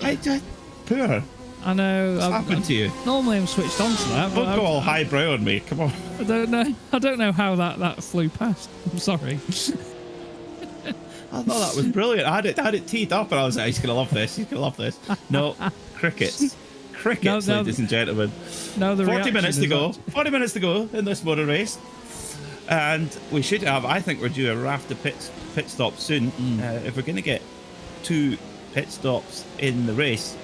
Poor. I know. What's happened to you? Normally I'm switched on to that. Don't go all highbrow on me. Come on. I don't know how that flew past. I'm sorry. I thought that was brilliant. I had it teed up, and I was like, he's gonna love this. He's gonna love this. No, crickets, ladies and gentlemen. No, 40 minutes to go. 40 minutes to go in this motor race, and we should have. I think we're due a raft of pit stops soon. If we're gonna get 2 pit stops in the race,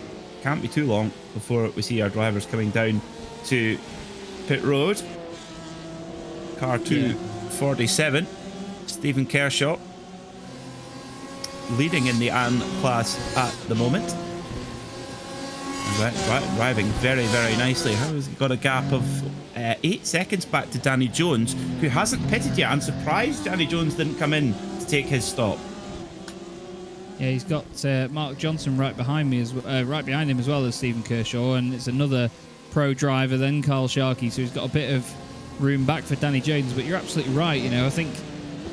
can't be too long before we see our drivers coming down to pit road. Car 247, Stephen Kershaw, leading in the AN class at the moment. Driving very, very nicely. How has he got a gap of 8 seconds back to Danny Jones, who hasn't pitted yet? I'm surprised Danny Jones didn't come in to take his stop. Yeah, he's got Mark Johnson right behind him as well as Stephen Kershaw, and it's another pro driver then Carl Sharkey, so he's got a bit of room back for Danny Jones. But you're absolutely right. You know, I think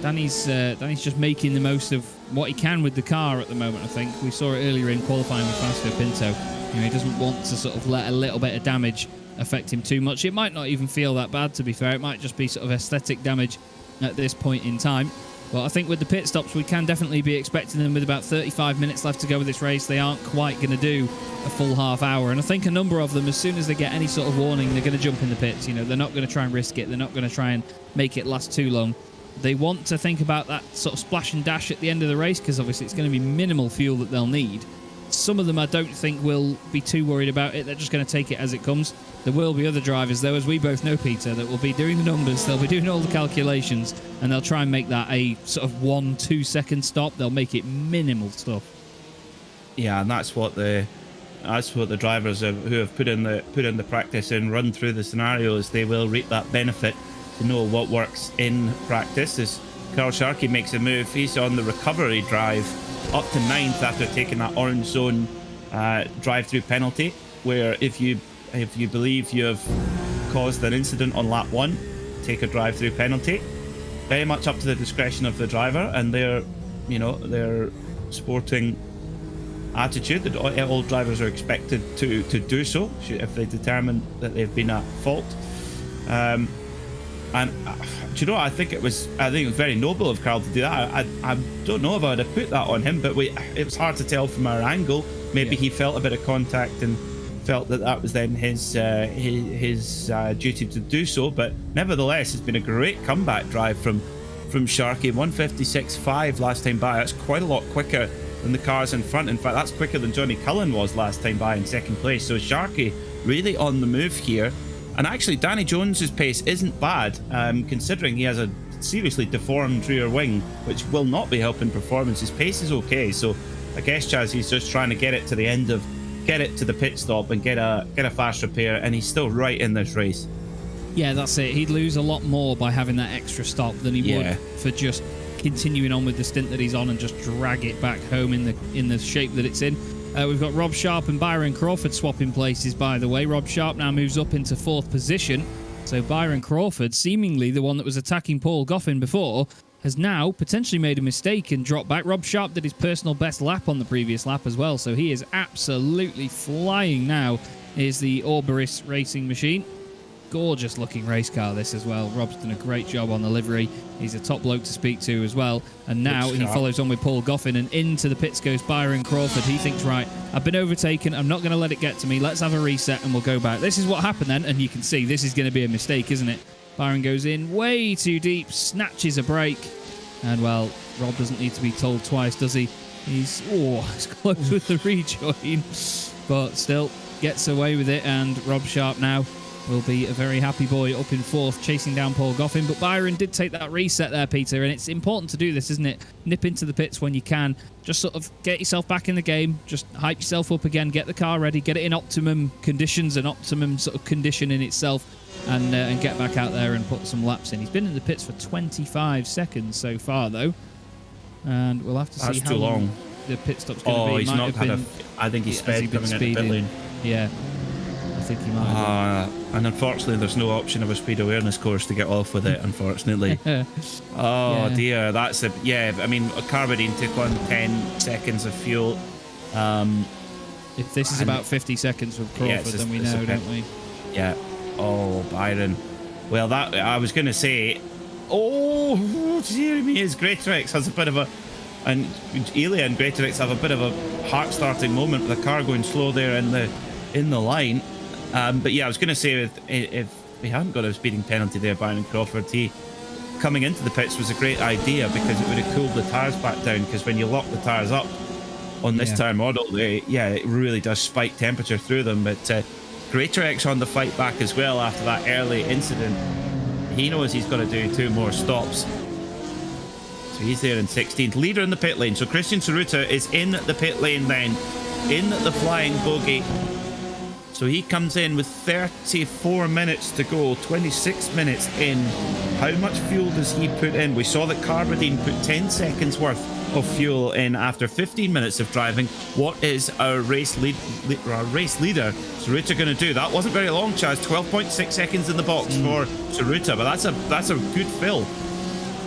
Danny's just making the most of what he can with the car at the moment. I think we saw it earlier in qualifying with Fausto Pinto. He doesn't want to sort of let a little bit of damage affect him too much. It might not even feel that bad, to be fair. It might just be sort of aesthetic damage at this point in time. But I think with the pit stops, we can definitely be expecting them with about 35 minutes left to go with this race. They aren't quite going to do a full half hour. And I think a number of them, as soon as they get any sort of warning, they're going to jump in the pits. They're not going to try and risk it. They're not going to try and make it last too long. They want to think about that sort of splash and dash at the end of the race, because obviously it's going to be minimal fuel that they'll need. Some of them I don't think will be too worried about it. They're just going to take it as it comes. There will be other drivers, though, as we both know, Peter, that will be doing the numbers. They'll be doing all the calculations, and they'll try and make that a sort of 1-2 second stop. They'll make it minimal stuff. Yeah, and that's what the drivers who have put in the practice and run through the scenarios. They will reap that benefit to know what works in practice. As Carl Sharkey makes a move, he's on the recovery drive up to 9th after taking that orange zone drive-through penalty, where if you believe you have caused an incident on lap 1, take a drive-through penalty. Very much up to the discretion of the driver and their sporting attitude. That all drivers are expected to do so if they determine that they've been at fault. And do you know, I think it was very noble of Carl to do that. I don't know if I'd have put that on him, but it was hard to tell from our angle. Maybe he felt a bit of contact and felt that was then his duty to do so. But nevertheless, it's been a great comeback drive from Sharkey. 156.5 last time by. That's quite a lot quicker than the cars in front. In fact, that's quicker than Johnny Cullen was last time by in second place. So Sharkey really on the move here. And actually, Danny Jones's pace isn't bad, considering he has a seriously deformed rear wing, which will not be helping performance. His pace is okay, so I guess Chaz, he's just trying to get it to the pit stop and get a fast repair, and he's still right in this race. Yeah, that's it. He'd lose a lot more by having that extra stop than he would for just continuing on with the stint that he's on and just drag it back home in the shape that it's in. We've got Rob Sharp and Byron Crawford swapping places, by the way. Rob Sharp now moves up into 4th position. So Byron Crawford, seemingly the one that was attacking Paul Goffin before, has now potentially made a mistake and dropped back. Rob Sharp did his personal best lap on the previous lap as well, so he is absolutely flying now. Here's the Orberis racing machine. Gorgeous looking race car this as well. Rob's done a great job on the livery. He's a top bloke to speak to as well. And now he follows on with Paul Goffin, and into the pits goes Byron Crawford. He thinks, right, I've been overtaken. I'm not going to let it get to me. Let's have a reset and we'll go back. This is what happened then, and you can see this is going to be a mistake, isn't it? Byron goes in way too deep, snatches a break. And, well, Rob doesn't need to be told twice, does he? He's close with the rejoin, but still gets away with it. And Rob Sharp now will be a very happy boy up in 4th, chasing down Paul Goffin. But Byron did take that reset there, Peter, and it's important to do this, isn't it? Nip into the pits when you can. Just sort of get yourself back in the game. Just hype yourself up again. Get the car ready. Get it in optimum conditions and optimum sort of condition in itself, and get back out there and put some laps in. He's been in the pits for 25 seconds so far, though, and we'll have to see how long the pit stop's going to be. He's not had I think he's sped coming into pit lane. Yeah, I think he might have. And unfortunately, there's no option of a speed awareness course to get off with it, unfortunately. Dear, that's I mean, Carbadine took on 10 seconds of fuel. If this is about 50 seconds with Crawford, then we know, don't we? Yeah. Oh, Byron. Well, that I was going to say. Oh, dear me, his Greatorex has a bit of a, and Elia and Greatorex have a bit of a heart-starting moment with the car going slow there in the line. But yeah, I was going to say if he hadn't got a speeding penalty there, Byron Crawford, he coming into the pits was a great idea, because it would have cooled the tyres back down. Because when you lock the tyres up on this tyre model, it really does spike temperature through them. But Greatorex on the fight back as well after that early incident. He knows he's got to do 2 more stops. So he's there in 16th. Leader in the pit lane. So Christian Tsuruta is in the pit lane then, in the flying bogey. So he comes in with 34 minutes to go, 26 minutes in. How much fuel does he put in? We saw that Carbadine put 10 seconds worth of fuel in after 15 minutes of driving. What is our race leader, Tsuruta, going to do? That wasn't very long, Chaz. 12.6 seconds in the box for Tsuruta, but that's a good fill.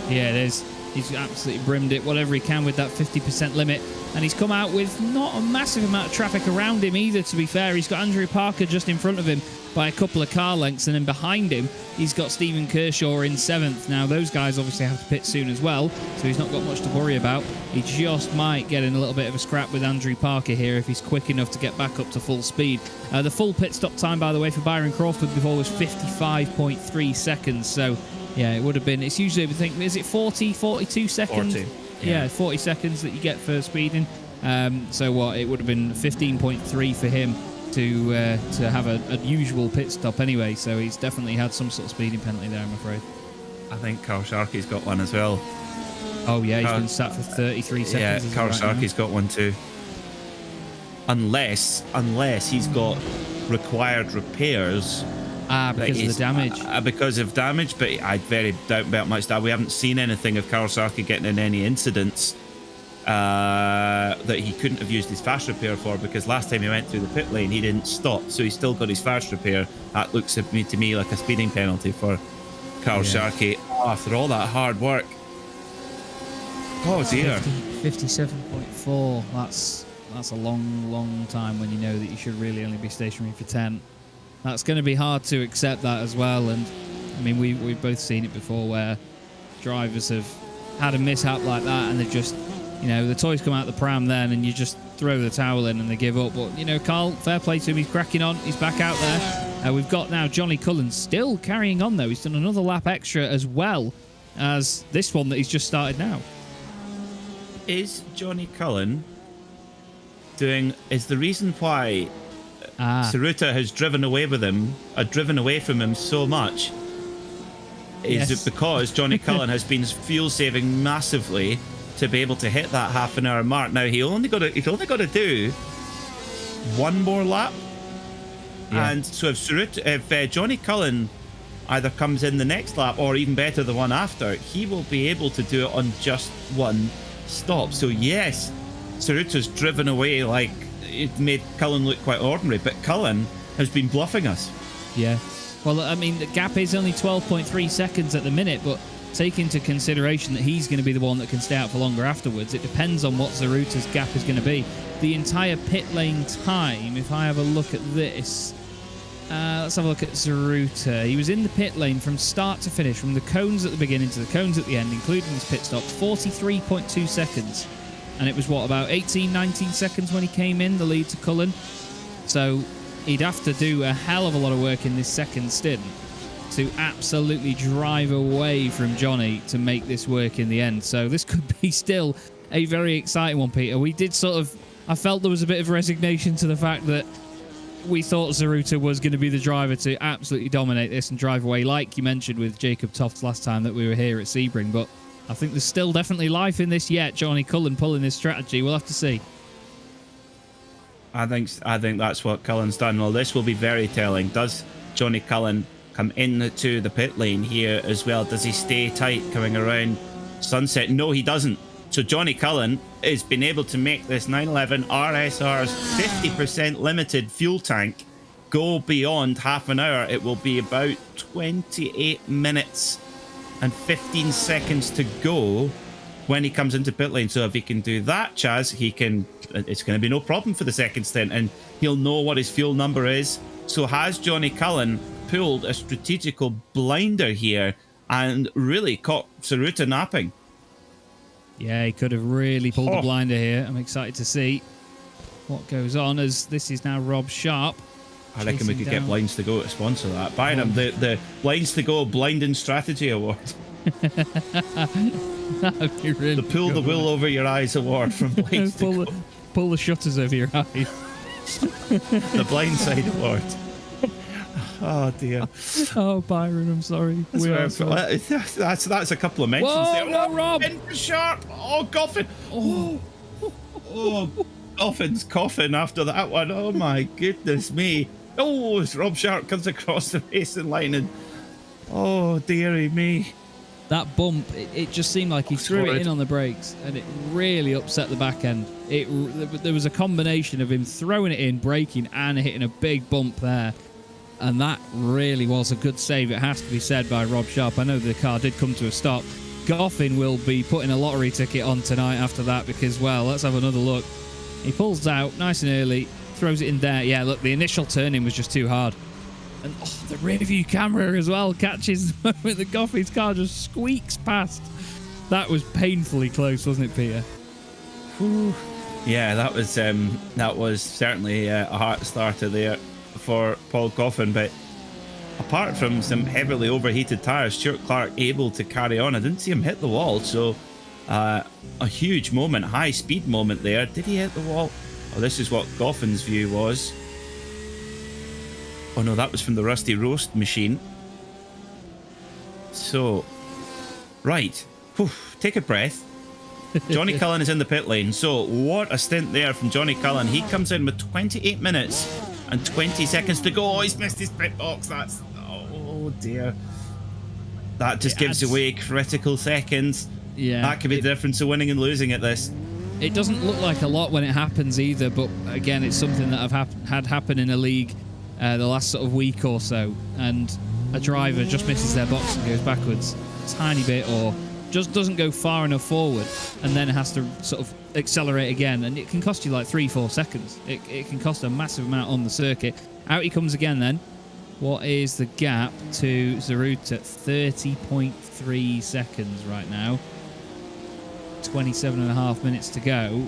Yeah, it is. He's absolutely brimmed it, whatever he can with that 50% limit. And he's come out with not a massive amount of traffic around him either, to be fair. He's got Andrew Parker just in front of him by a couple of car lengths, and then behind him, he's got Stephen Kershaw in 7th. Now, those guys obviously have to pit soon as well, so he's not got much to worry about. He just might get in a little bit of a scrap with Andrew Parker here if he's quick enough to get back up to full speed. The full pit stop time, by the way, for Byron Crawford before was 55.3 seconds, so yeah, it would have been, it's usually, I think, is it 40, 42 seconds? 40. Yeah, 40 seconds that you get for speeding. So what, it would have been 15.3 for him to have a usual pit stop anyway, so he's definitely had some sort of speeding penalty there, I'm afraid. I think Carl Sharkey's got one as well. Oh yeah, he's been sat for 33 seconds. Yeah, Carl Sharkey's got one too. Unless he's got required repairs. Because of the damage. Because of damage, but I very doubt about much that. We haven't seen anything of Carl Sharkey getting in any incidents that he couldn't have used his fast repair for, because last time he went through the pit lane, he didn't stop, so he's still got his fast repair. That looks to me like a speeding penalty for Carl Sharkey. Oh, after all that hard work. Oh dear. 57.4. That's a long time when you know that you should really only be stationary for 10. That's going to be hard to accept that as well. And I mean, we've both seen it before where drivers have had a mishap like that, and they've just, you know, the toys come out the pram then, and you just throw the towel in and they give up. But, you know, Carl, fair play to him. He's cracking on. He's back out there. We've got now Johnny Cullen still carrying on, though. He's done another lap extra as well as this one that he's just started now. Is Johnny Cullen is the reason why Tsuruta has driven away from him so much is it because Johnny Cullen has been fuel saving massively to be able to hit that half-an-hour mark. Now he's only got to do one more lap, and so if Johnny Cullen either comes in the next lap or even better the one after, he will be able to do it on just one stop. So yes, Tsuruta's driven away, like it made Cullen look quite ordinary, but Cullen has been bluffing us. Yeah. Well, I mean, the gap is only 12.3 seconds at the minute, but take into consideration that he's going to be the one that can stay out for longer afterwards. It depends on what Tsuruta's gap is going to be. The entire pit lane time, if I have a look at this, let's have a look at Tsuruta. He was in the pit lane from start to finish, from the cones at the beginning to the cones at the end, including his pit stop, 43.2 seconds. And it was, what, about 18, 19 seconds when he came in, the lead to Cullen. So he'd have to do a hell of a lot of work in this second stint to absolutely drive away from Johnny to make this work in the end. So this could be still a very exciting one, Peter. We did I felt there was a bit of resignation to the fact that we thought Tsuruta was going to be the driver to absolutely dominate this and drive away, like you mentioned with Jacob Toft last time that we were here at Sebring. But I think there's still definitely life in this yet. Johnny Cullen pulling this strategy. We'll have to see. I think that's what Cullen's done. Well, this will be very telling. Does Johnny Cullen come into the pit lane here as well? Does he stay tight coming around Sunset? No, he doesn't. So Johnny Cullen has been able to make this 911 RSR's 50% limited fuel tank go beyond half an hour. It will be about 28 minutes and 15 seconds to go when he comes into pit lane. So if he can do that, Chaz, it's going to be no problem for the second stint, and he'll know what his fuel number is. So has Johnny Cullen pulled a strategical blinder here and really caught Tsuruta napping? Yeah, he could have really pulled the blinder here. I'm excited to see what goes on, as this is now Rob Sharp. I reckon we could get Blinds to Go to sponsor that. Byron, the Blinds to Go Blinding Strategy Award. That would be really The Pull the Wool Over Your Eyes Award from Blinds to Go. Pull the shutters over your eyes. The Blindside Award. Oh dear. Oh, Byron, I'm sorry. That's a couple of mentions Whoa, there. no, Rob! In for Sharp. Oh, Goffin. Oh, Goffin's coughing after that one. Oh my goodness me. Oh, as Rob Sharp comes across the racing line, and oh dearie me. That bump, it just seemed like he threw it in on the brakes, and it really upset the back end. There was a combination of him throwing it in, braking, and hitting a big bump there. And that really was a good save, it has to be said, by Rob Sharp. I know the car did come to a stop, Goffin will be putting a lottery ticket on tonight after that because, well, let's have another look. He pulls out nice and early, throws it in there. Yeah, look, the initial turning was just too hard. And the rear view camera as well catches the moment that Goffin's car just squeaks past. That was painfully close, wasn't it, Peter? Whew. Yeah, that was certainly a heart starter there for Paul Goffin, but apart from some heavily overheated tyres, Stuart Clark able to carry on. I didn't see him hit the wall, so a huge moment, high speed moment there. Did he hit the wall? Oh, this is what Goffin's view was. Oh no, that was from the Rusty Roast machine. So, right. Whew, take a breath. Johnny Cullen is in the pit lane. So, what a stint there from Johnny Cullen. He comes in with 28 minutes and 20 seconds to go. Oh, he's missed his pit box. That's... Oh, dear. That just gives away critical seconds. Yeah. That could be the difference of winning and losing at this. It doesn't look like a lot when it happens either, but again, it's something that I've had happen in a league the last sort of week or so, and a driver just misses their box and goes backwards a tiny bit, or just doesn't go far enough forward, and then has to sort of accelerate again, and it can cost you like 3-4 seconds. It can cost a massive amount on the circuit. Out he comes again then. What is the gap to Zarut at 30.3 seconds right now? 27.5 minutes to go.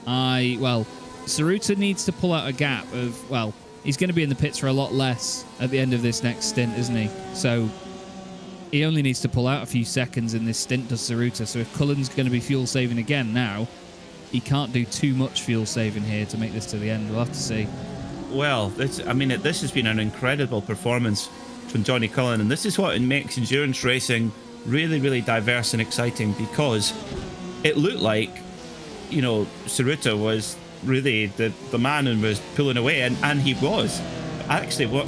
Well, Saruta needs to pull out a gap of, well, he's going to be in the pits for a lot less at the end of this next stint, isn't he? So he only needs to pull out a few seconds in this stint, does Saruta. So if Cullen's going to be fuel saving again now, he can't do too much fuel saving here to make this to the end. We'll have to see. Well, this has been an incredible performance from Johnny Cullen, and this is what makes endurance racing really, really diverse and exciting, because it looked like, you know, Saruta was really the man and was pulling away, and he was. Actually, what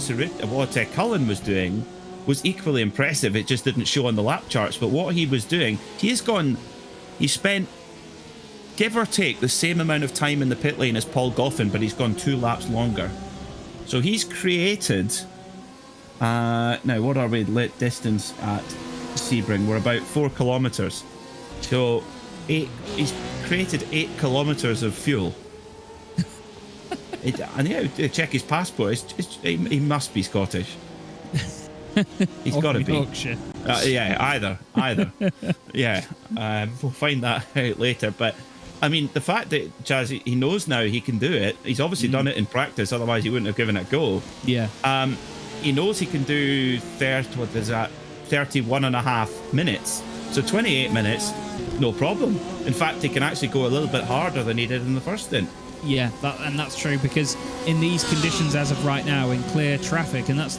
Cullen was doing was equally impressive. It just didn't show on the lap charts, but what he was doing, he spent, give or take, the same amount of time in the pit lane as Paul Goffin, but he's gone 2 laps longer. So he's created, now what are we lit distance at Sebring? We're about 4 kilometers. So he's created 8 kilometers of fuel. I need to check his passport. He must be Scottish. He's got to be. Yorkshire. Yeah, either. Yeah, we'll find that out later. But I mean, the fact that Jazz, he knows now he can do it. He's obviously done it in practice. Otherwise, he wouldn't have given it a go. Yeah. He knows he can do 31.5 minutes. So 28 minutes, no problem. In fact, he can actually go a little bit harder than he did in the first stint. Yeah, that's true, because in these conditions as of right now, in clear traffic, and that's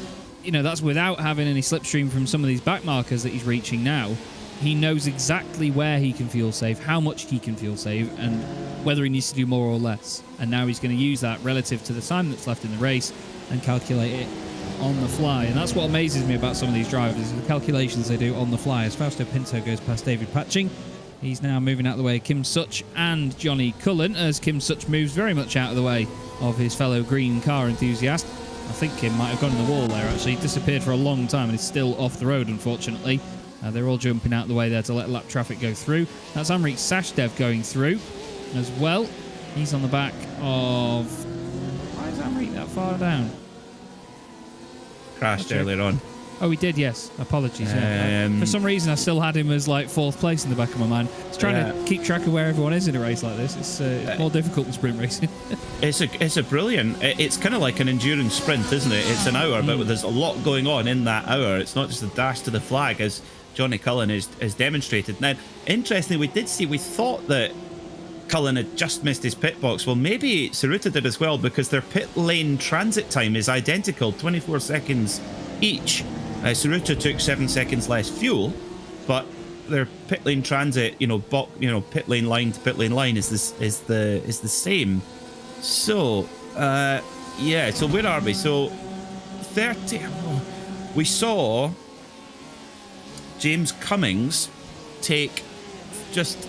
without having any slipstream from some of these back markers that he's reaching now, he knows exactly where he can fuel save, how much he can fuel save, and whether he needs to do more or less. And now he's going to use that relative to the time that's left in the race and calculate it on the fly. And that's what amazes me about some of these drivers, is the calculations they do on the fly. As Fausto Pinto goes past David Patching, he's now moving out of the way of Kim Such and Johnny Cullen, as Kim Such moves very much out of the way of his fellow green car enthusiast. I think Kim might have gone in the wall there, actually. He disappeared for a long time and is still off the road, unfortunately. They're all jumping out of the way there to let lap traffic go through. That's Amrit Sashdev going through as well. He's on the back of... Why is Amrit that far down? Crashed earlier on. Oh, he did, yes. Apologies. Yeah. For some reason, I still had him as like 4th place in the back of my mind. It's trying to keep track of where everyone is in a race like this. It's more difficult than sprint racing. It's a brilliant. It's kind of like an endurance sprint, isn't it? It's an hour, but there's a lot going on in that hour. It's not just a dash to the flag, as Johnny Cullen is demonstrated. Now, interestingly, we thought that Cullen had just missed his pit box. Well, maybe Saruta did as well, because their pit lane transit time is identical, 24 seconds each. Saruta took 7 seconds less fuel, but their pit lane transit, pit lane line to pit lane line is the same. So, yeah. So where are we? So 30. We saw James Cummings take just.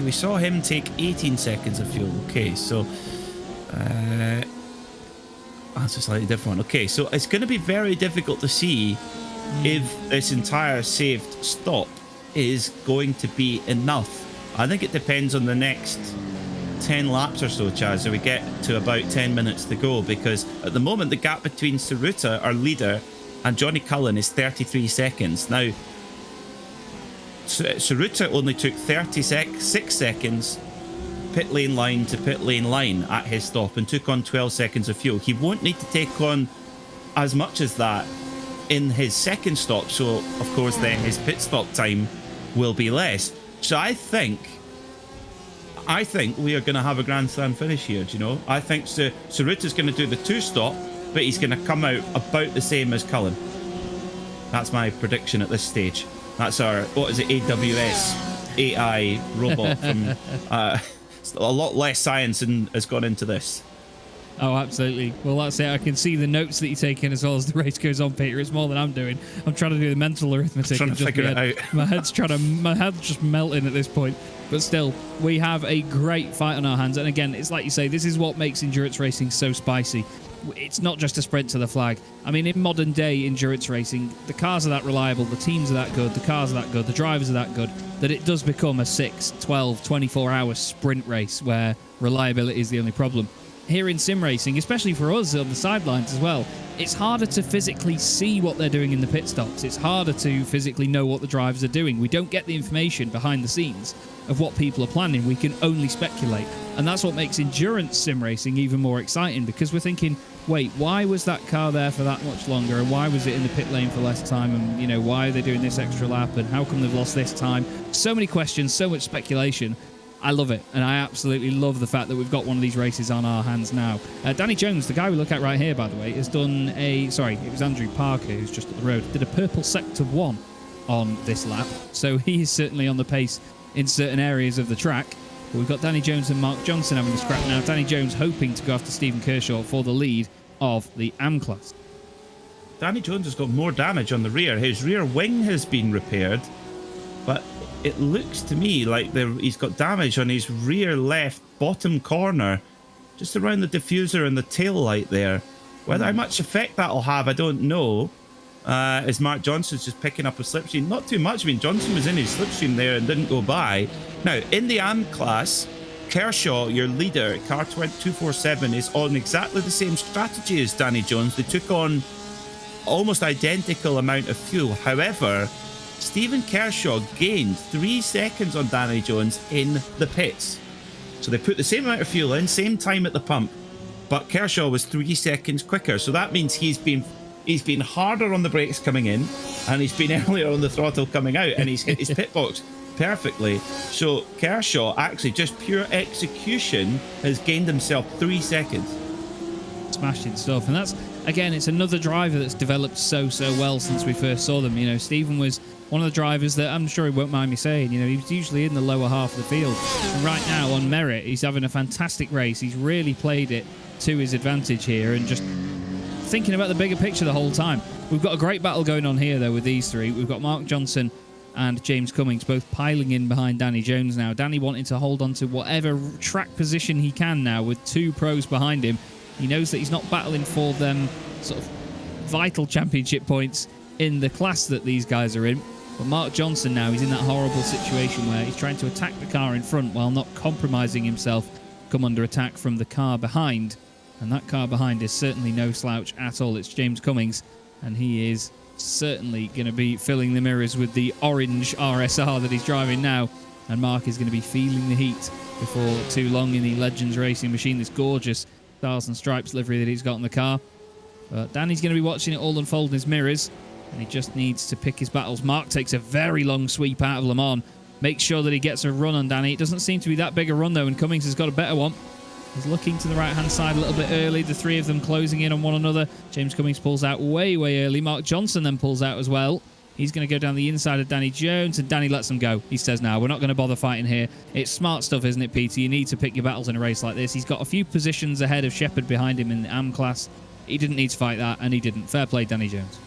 We saw him take 18 seconds of fuel. Okay, so. That's a slightly different one. Okay, so it's going to be very difficult to see if this entire saved stop is going to be enough. I think it depends on the next 10 laps or so, Chaz, so we get to about 10 minutes to go, because at the moment the gap between Tsuruta, our leader, and Johnny Cullen is 33 seconds. Now, Tsuruta only took 36 seconds pit lane line to pit lane line at his stop and took on 12 seconds of fuel. He won't need to take on as much as that in his second stop, so of course then his pit stop time will be less. So I think we are going to have a Grand Slam finish here, do you know? I think Tsuruta's going to do the 2-stop, but he's going to come out about the same as Cullen. That's my prediction at this stage. That's our, what is it, AWS AI robot from... a lot less science has gone into this. Oh, absolutely. Well, that's it. I can see the notes that you're taking as well as the race goes on, Peter. It's more than I'm doing. I'm trying to do the mental arithmetic. I'm trying to figure it out. My head's just melting at this point. But still, we have a great fight on our hands. And again, it's like you say, this is what makes endurance racing so spicy. It's not just a sprint to the flag. I mean, in modern day endurance racing, the cars are that reliable, the teams are that good, the cars are that good, the drivers are that good, that it does become a 6, 12, 24-hour sprint race where reliability is the only problem. Here in sim racing, especially for us on the sidelines as well, it's harder to physically see what they're doing in the pit stops. It's harder to physically know what the drivers are doing. We don't get the information behind the scenes of what people are planning. We can only speculate. And that's what makes endurance sim racing even more exciting, because we're thinking, wait, why was that car there for that much longer? And why was it in the pit lane for less time? And, you know, why are they doing this extra lap? And how come they've lost this time? So many questions, so much speculation. I love it, and I absolutely love the fact that we've got one of these races on our hands now. Danny Jones, the guy we look at right here, by the way, has done it was Andrew Parker, who's just up the road, did a purple sector 1 on this lap, so he is certainly on the pace in certain areas of the track. But we've got Danny Jones and Mark Johnson having a scrap now. Danny Jones hoping to go after Stephen Kershaw for the lead of the AM class. Danny Jones has got more damage on the rear. His rear wing has been repaired, but it looks to me like he's got damage on his rear left bottom corner, just around the diffuser and the tail light there. Whether how much effect that'll have, I don't know. As Mark Johnson's just picking up a slipstream. Not too much. I mean, Johnson was in his slipstream there and didn't go by. Now, in the AM class, Kershaw, your leader, car 247, is on exactly the same strategy as Danny Jones. They took on almost identical amount of fuel. However, Stephen Kershaw gained 3 seconds on Danny Jones in the pits. So they put the same amount of fuel in, same time at the pump, but Kershaw was 3 seconds quicker. So that means he's been harder on the brakes coming in, and he's been earlier on the throttle coming out, and he's hit his pit box perfectly. So Kershaw, actually just pure execution, has gained himself 3 seconds. Smashing stuff. And that's, again, it's another driver that's developed so well since we first saw them. You know, Stephen was one of the drivers that, I'm sure he won't mind me saying, you know, he was usually in the lower half of the field. And right now, on merit, he's having a fantastic race. He's really played it to his advantage here, and just thinking about the bigger picture the whole time. We've got a great battle going on here, though, with these three. We've got Mark Johnson and James Cummings both piling in behind Danny Jones now. Danny wanting to hold on to whatever track position he can now with 2 pros behind him. He knows that he's not battling for them sort of vital championship points in the class that these guys are in. But Mark Johnson now, he's in that horrible situation where he's trying to attack the car in front while not compromising himself, come under attack from the car behind. And that car behind is certainly no slouch at all. It's James Cummings, and he is certainly going to be filling the mirrors with the orange RSR that he's driving now. And Mark is going to be feeling the heat before too long in the Legends Racing machine, this gorgeous Stars and Stripes livery that he's got in the car. But Danny's going to be watching it all unfold in his mirrors, and he just needs to pick his battles. Mark takes a very long sweep out of Le Mans, makes sure that he gets a run on Danny. It doesn't seem to be that big a run, though, and Cummings has got a better one. He's looking to the right-hand side a little bit early, the three of them closing in on one another. James Cummings pulls out way early. Mark Johnson then pulls out as well. He's going to go down the inside of Danny Jones, and Danny lets him go. He says, no, we're not going to bother fighting here. It's smart stuff, isn't it, Peter? You need to pick your battles in a race like this. He's got a few positions ahead of Shepherd behind him in the AM class. He didn't need to fight that, and he didn't. Fair play, Danny Jones.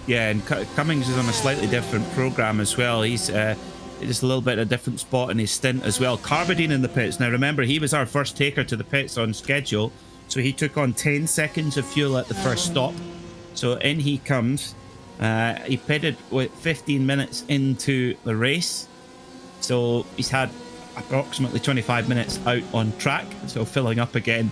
Yeah, and Cummings is on a slightly different program as well. He's just a little bit of a different spot in his stint as well. Carbadine in the pits. Now, remember, he was our first taker to the pits on schedule, so he took on 10 seconds of fuel at the first stop. So in he comes. He pitted with 15 minutes into the race, so he's had approximately 25 minutes out on track, so filling up again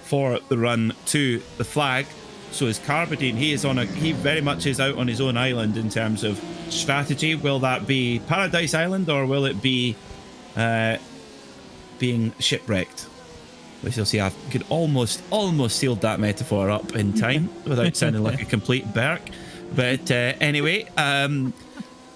for the run to the flag. So is Carbadine. He very much is out on his own island in terms of strategy. Will that be Paradise Island, or will it be being shipwrecked? We shall see. I could almost sealed that metaphor up in time without sounding like a complete Berk. But anyway,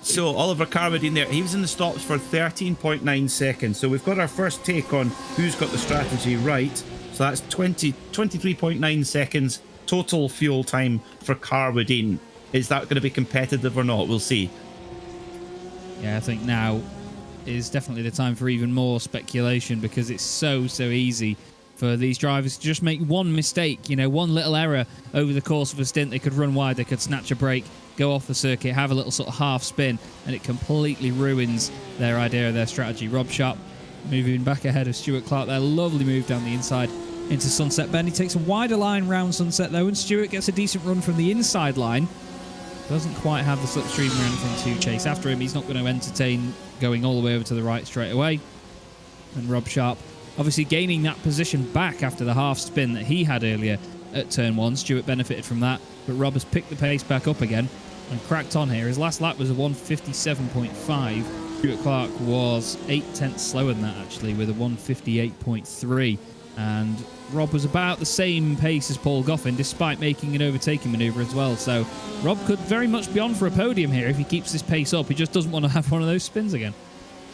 so Oliver Carbadine there, he was in the stops for 13.9 seconds. So we've got our first take on who's got the strategy right. So that's 23.9 seconds total fuel time for Carbadine. Is that going to be competitive or not? We'll see. Yeah, I think now is definitely the time for even more speculation, because it's so easy for these drivers to just make one mistake, you know, one little error over the course of a stint. They could run wide, they could snatch a break, go off the circuit, have a little sort of half spin, and it completely ruins their idea of their strategy. Rob Sharp moving back ahead of Stuart Clark there. Lovely move down the inside into Sunset Bend. He takes a wider line round Sunset though, and Stuart gets a decent run from the inside line. Doesn't quite have the slipstream or anything to chase after him. He's not going to entertain going all the way over to the right straight away. And Rob Sharp obviously gaining that position back after the half spin that he had earlier at turn 1. Stuart benefited from that, but Rob has picked the pace back up again and cracked on here. His last lap was a 1:57.5. Stuart Clark was 8/10 slower than that, actually, with a 1:58.3. And Rob was about the same pace as Paul Goffin, despite making an overtaking manoeuvre as well. So Rob could very much be on for a podium here if he keeps this pace up. He just doesn't want to have one of those spins again.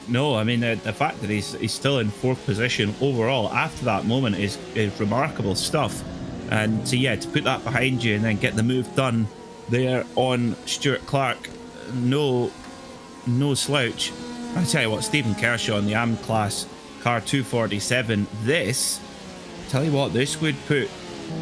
No, I mean, the fact that he's still in 4th position overall after that moment is remarkable stuff. And so, yeah, to put that behind you and then get the move done there on Stuart Clark, no slouch. I tell you what, Stephen Kershaw in the AM class car 247, tell you what, this would put,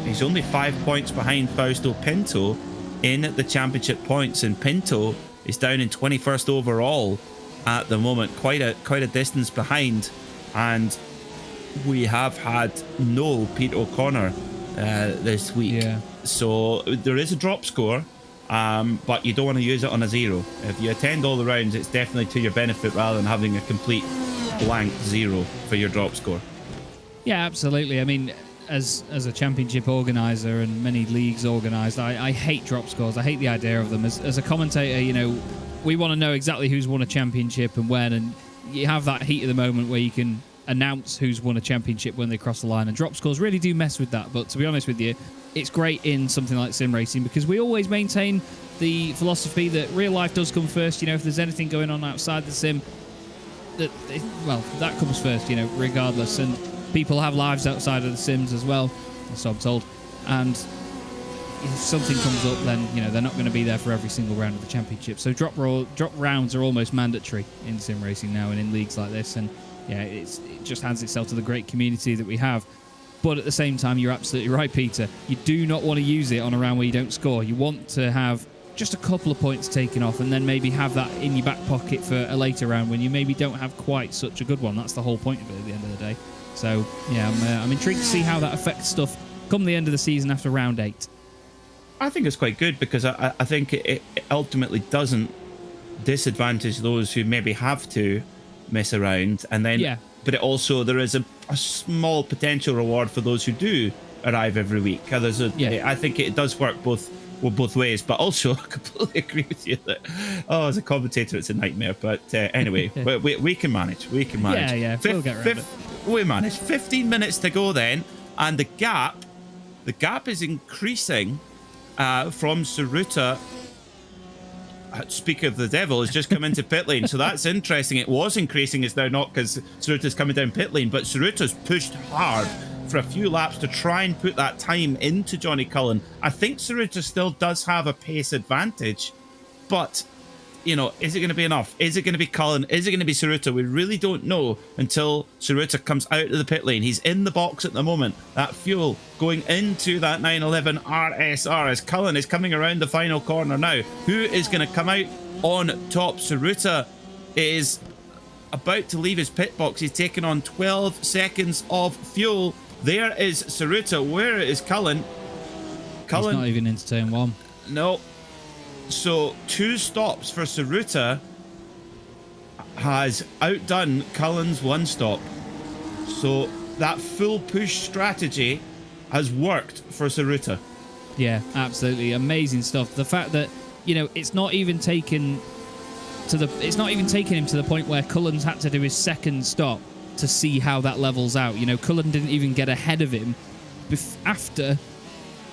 he's only 5 points behind Fausto Pinto in the championship points, and Pinto is down in 21st overall at the moment, quite a distance behind. And we have had no Pete O'Connor this week. Yeah. So there is a drop score, but you don't want to use it on a 0. If you attend all the rounds, it's definitely to your benefit rather than having a complete blank 0 for your drop score. Yeah, absolutely. I mean, as a championship organizer and many leagues organized, I hate drop scores. I hate the idea of them. As a commentator, you know, we want to know exactly who's won a championship and when, and you have that heat of the moment where you can announce who's won a championship when they cross the line, and drop scores really do mess with that. But to be honest with you, it's great in something like sim racing, because we always maintain the philosophy that real life does come first. You know, if there's anything going on outside the sim, that comes first, you know, regardless. And people have lives outside of the sims as well, so I'm told. And if something comes up, then, you know, they're not going to be there for every single round of the championship. So drop rounds are almost mandatory in sim racing now and in leagues like this. And yeah, it just hands itself to the great community that we have. But at the same time, you're absolutely right, Peter. You do not want to use it on a round where you don't score. You want to have just a couple of points taken off, and then maybe have that in your back pocket for a later round when you maybe don't have quite such a good one. That's the whole point of it at the end of the day. So yeah, I'm intrigued to see how that affects stuff come the end of the season after round 8. I think it's quite good, because I think it ultimately doesn't disadvantage those who maybe have to mess around, and then but it also, there is a small potential reward for those who do arrive every week. I think it does work both ways, but also I completely agree with you that as a commentator it's a nightmare, but anyway, we can manage. We'll get around it. We manage. 15 minutes to go then, and the gap is increasing from Tsuruta. Speak of the devil, has just come into pit lane, so that's interesting. It was increasing, it's now not, because Tsuruta's coming down pit lane, but Tsuruta's pushed hard for a few laps to try and put that time into Johnny Cullen. I think Tsuruta still does have a pace advantage, but, you know, is it going to be enough? Is it going to be Cullen? Is it going to be Tsuruta? We really don't know until Tsuruta comes out of the pit lane. He's in the box at the moment. That fuel going into that 911 RSR as Cullen is coming around the final corner now. Who is going to come out on top? Tsuruta is about to leave his pit box. He's taken on 12 seconds of fuel. There is Tsuruta. Where is Cullen? He's not even into turn 1. No. So 2 stops for Saruta has outdone Cullen's 1 stop. So that full push strategy has worked for Saruta. Yeah, absolutely amazing stuff. The fact that, you know, it's not even taken him to the point where Cullen's had to do his 2nd stop to see how that levels out. You know, Cullen didn't even get ahead of him after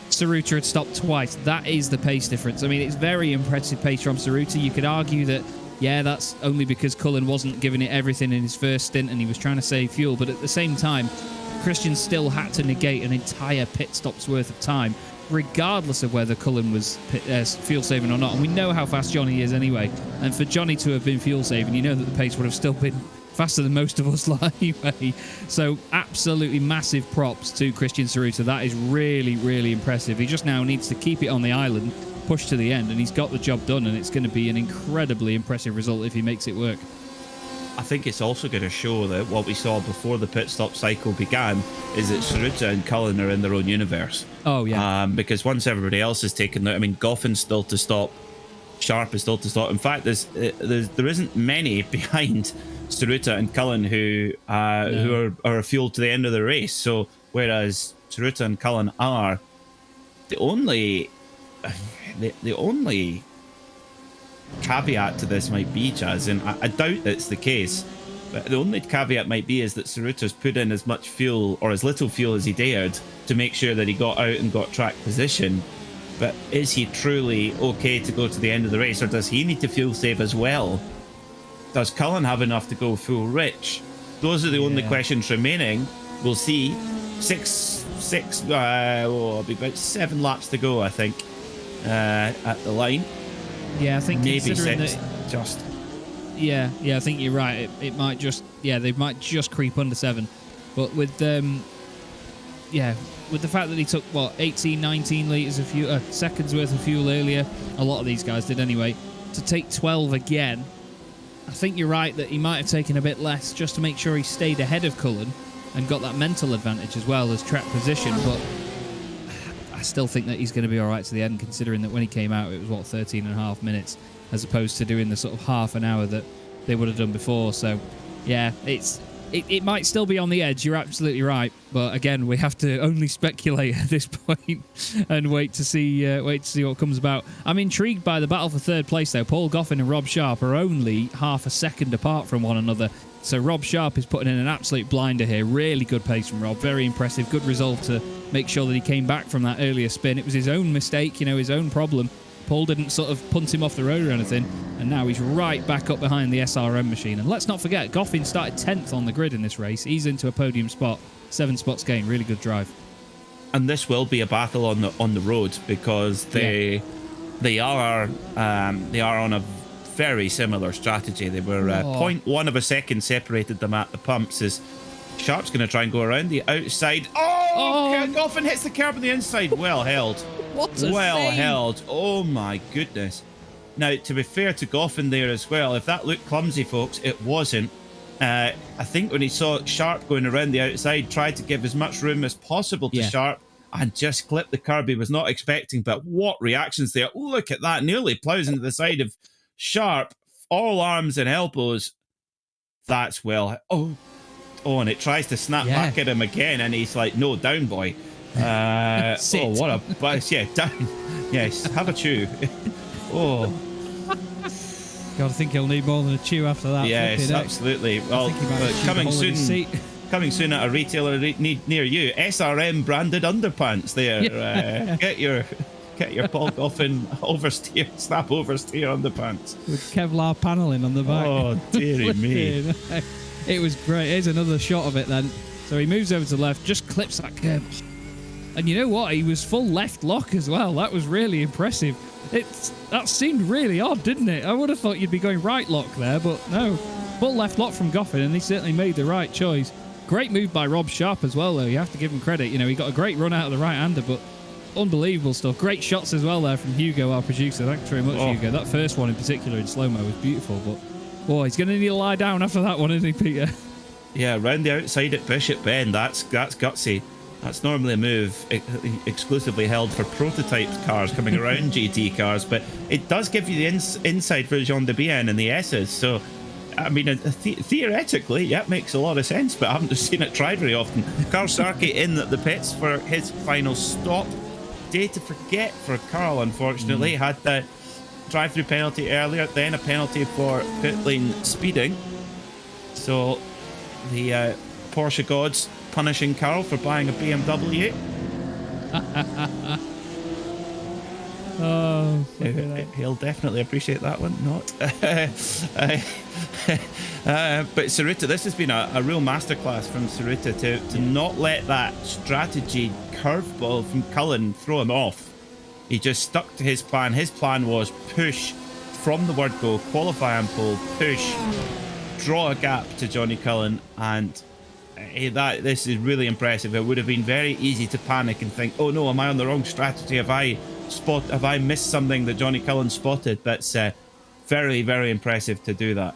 Saruta had stopped twice. That is the pace difference. I mean, it's very impressive pace from Saruta. You could argue that, yeah, that's only because Cullen wasn't giving it everything in his first stint and he was trying to save fuel. But at the same time, Christian still had to negate an entire pit stop's worth of time, regardless of whether Cullen was fuel saving or not. And we know how fast Johnny is anyway. And for Johnny to have been fuel saving, you know that the pace would have still been faster than most of us anyway. So absolutely massive props to Christian Saruta. That is really, really impressive. He just now needs to keep it on the island, push to the end, and he's got the job done, and it's going to be an incredibly impressive result if he makes it work. I think it's also going to show that what we saw before the pit stop cycle began is that Saruta and Cullen are in their own universe. Oh, yeah. Because once everybody else is taken out, I mean, Goffin's still to stop, Sharp is still to stop. In fact, there isn't many behind Saruta and Cullen who are fueled to the end of the race. So whereas Saruta and Cullen are the only caveat to this might be, Chaz, and I doubt that's the case, but the only caveat might be is that Saruta's put in as much fuel or as little fuel as he dared to make sure that he got out and got track position. But is he truly okay to go to the end of the race, or does he need to fuel save as well? Does Cullen have enough to go full rich? Those are the only questions remaining. We'll see. It'll be about 7 laps to go, I think, at the line. Yeah, I think maybe 6. Yeah, I think you're right. It might just, they might just creep under 7. But with with the fact that he took 18, 19 litres of fuel, seconds worth of fuel earlier, a lot of these guys did anyway, to take 12 again, I think you're right that he might have taken a bit less just to make sure he stayed ahead of Cullen and got that mental advantage as well as track position. But I still think that he's going to be all right to the end, considering that when he came out, it was 13 and a half minutes, as opposed to doing the sort of half an hour that they would have done before. So, yeah, it might still be on the edge. You're absolutely right, but again, we have to only speculate at this point and wait to see what comes about. I'm intrigued by the battle for 3rd place, though. Paul Goffin and Rob Sharp are only half a second apart from one another. So Rob Sharp is putting in an absolute blinder here. Really good pace from Rob. Very impressive. Good resolve to make sure that he came back from that earlier spin. It was his own mistake, his own problem. Paul didn't sort of punt him off the road or anything, and now he's right back up behind the SRM machine. And let's not forget, Goffin started 10th on the grid in this race. He's into a podium spot. 7 spots gained. Really good drive. And this will be a battle on the road, because they are on a very similar strategy. They were 0.1 of a second separated them at the pumps. As Sharp's going to try and go around the outside. Goffin hits the curb on the inside. Well held. Well held. Oh my goodness. Now, to be fair to Goffin there as well, if that looked clumsy, folks, it wasn't. I think when he saw Sharp going around the outside, tried to give as much room as possible to Sharp and just clipped the curb he was not expecting. But what reactions there. Look at that. Nearly plows into the side of Sharp. All arms and elbows. That's well. Oh, and it tries to snap back at him again, and he's like, no, down, boy. What a bus. Yeah, down. Yes, have a chew. God, I think he'll need more than a chew after that. Yes, absolutely. Well, coming soon at a retailer near you. SRM branded underpants there. Get your Paul Goffin oversteer, snap oversteer underpants with Kevlar paneling on the back. Oh, dearie me. It was great. Here's another shot of it then. So he moves over to the left, just clips that curb. And you know what? He was full left lock as well. That was really impressive. That seemed really odd, didn't it? I would have thought you'd be going right lock there, but no. Full left lock from Goffin, and he certainly made the right choice. Great move by Rob Sharp as well, though. You have to give him credit. He got a great run out of the right-hander, but unbelievable stuff. Great shots as well there from Hugo, our producer. Thanks very much, Hugo. That first one in particular in slow-mo was beautiful, but he's going to need to lie down after that one, isn't he, Peter? Yeah, round the outside at Bishop Bend. That's gutsy. That's normally a move exclusively held for prototype cars coming around GT cars, but it does give you the inside for Jean de Bien and the S's. So, I mean, theoretically, yeah, it makes a lot of sense, but I haven't just seen it tried very often. Carl Starkey in at the pits for his final stop. Day to forget for Carl, unfortunately. Had the drive-through penalty earlier, then a penalty for pit lane speeding. So, the Porsche gods punishing Carl for buying a BMW. Oh, he'll definitely appreciate that one. Not. But Tsuruta, this has been a real masterclass from Tsuruta to not let that strategy curveball from Cullen throw him off. He just stuck to his plan. His plan was push from the word go, qualify and pole, push, draw a gap to Johnny Cullen, and this is really impressive. It would have been very easy to panic and think, oh no, am I on the wrong strategy? Have I missed something that Johnny Cullen spotted? But very, very impressive to do that.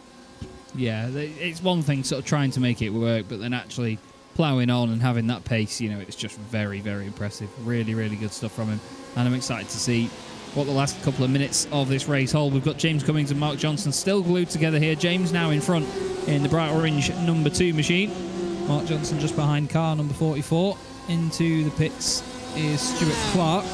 Yeah, it's one thing sort of trying to make it work, but then actually ploughing on and having that pace, you know, it's just very, very impressive. Really, really good stuff from him. And I'm excited to see what the last couple of minutes of this race hold. We've got James Cummings and Mark Johnson still glued together here. James now in front in the bright orange number 2 machine. Mark Johnson just behind car number 44. Into the pits is Stuart Clark.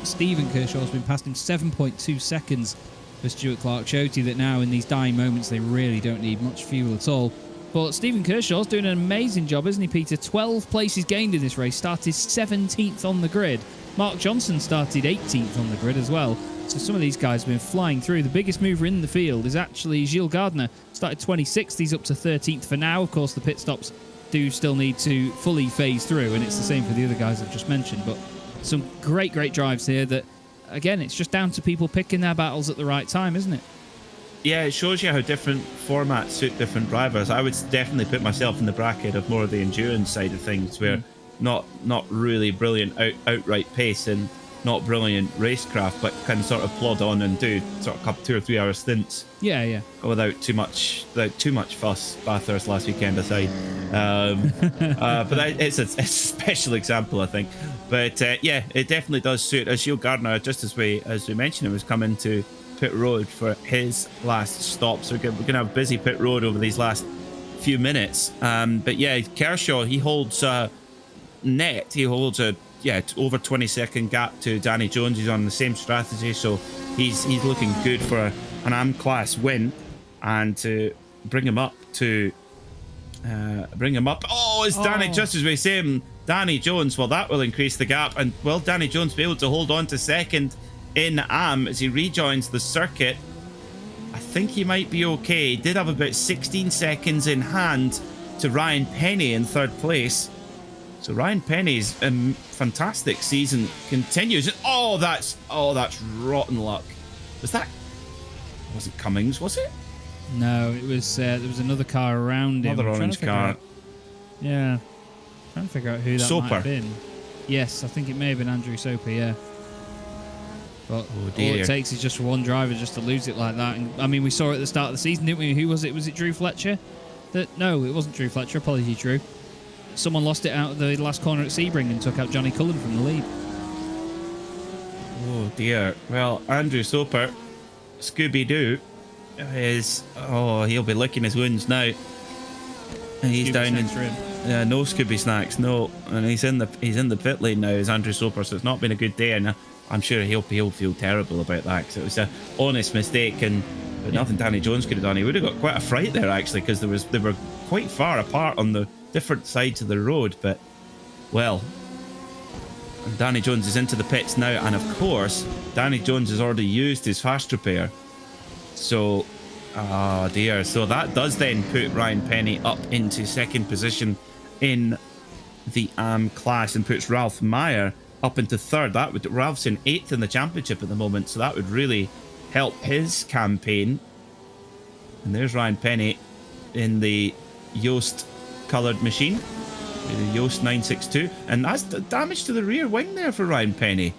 Stephen Kershaw's been past him 7.2 seconds for Stuart Clark. Showed you that now in these dying moments they really don't need much fuel at all. But Stephen Kershaw's doing an amazing job, isn't he, Peter? 12 places gained in this race. Started 17th on the grid. Mark Johnson started 18th on the grid as well. So some of these guys have been flying through. The biggest mover in the field is actually Gilles Gardner. Started 26th. He's up to 13th for now. Of course, the pit stops do still need to fully phase through, and it's the same for the other guys I've just mentioned. But some great, great drives here that, again, it's just down to people picking their battles at the right time, isn't it? Yeah, it shows you how different formats suit different drivers. I would definitely put myself in the bracket of more of the endurance side of things, where not really brilliant outright pace and not brilliant racecraft, but can sort of plod on and do sort of 2 or 3 hour stints. Yeah. Without too much fuss. Bathurst last weekend aside, but it's a special example, I think. But yeah, it definitely does suit. As Gilles Gardner, just as we mentioned, was coming to pit road for his last stop, so we're gonna have busy pit road over these last few minutes. But yeah, Kershaw, he holds net. He holds a over 20-second gap to Danny Jones. He's on the same strategy, so he's looking good for an AM class win, and to bring him up. Oh, it's Danny, just as we say, Danny Jones. Well, that will increase the gap, and will Danny Jones be able to hold on to second in AM as he rejoins the circuit? I think he might be okay. He did have about 16 seconds in hand to Ryan Penny in 3rd place. So Ryan Penny's fantastic season continues. Oh, that's rotten luck. Wasn't Cummings, was it? No, it was. There was another car around him. Another orange car. Yeah, trying to figure out who that Soper. might have been. Yes, I think it may have been Andrew Soper. Yeah. But all it takes is just for one driver just to lose it like that. And I mean, we saw it at the start of the season, didn't we? Who was it? Was it Drew Fletcher? No, it wasn't Drew Fletcher. Apologies, Drew. Someone lost it out of the last corner at Sebring and took out Johnny Cullen from the lead. Oh dear. Well, Andrew Soper, Scooby-Doo, he'll be licking his wounds now. And he's down in no Scooby snacks, no. And he's in the pit lane now as Andrew Soper, so it's not been a good day, and I'm sure he'll feel terrible about that, because it was an honest mistake, but nothing Danny Jones could have done. He would have got quite a fright there actually, because they were quite far apart on the different sides of the road. But well, Danny Jones is into the pits now, and of course Danny Jones has already used his fast repair, so oh dear. So that does then put Ryan Penny up into 2nd position in the AM class and puts Ralph Meyer up into 3rd. Ralph's in 8th in the championship at the moment, so that would really help his campaign. And there's Ryan Penny in the Yost coloured machine, the Yost 962, and that's damage to the rear wing there for Ryan Penny.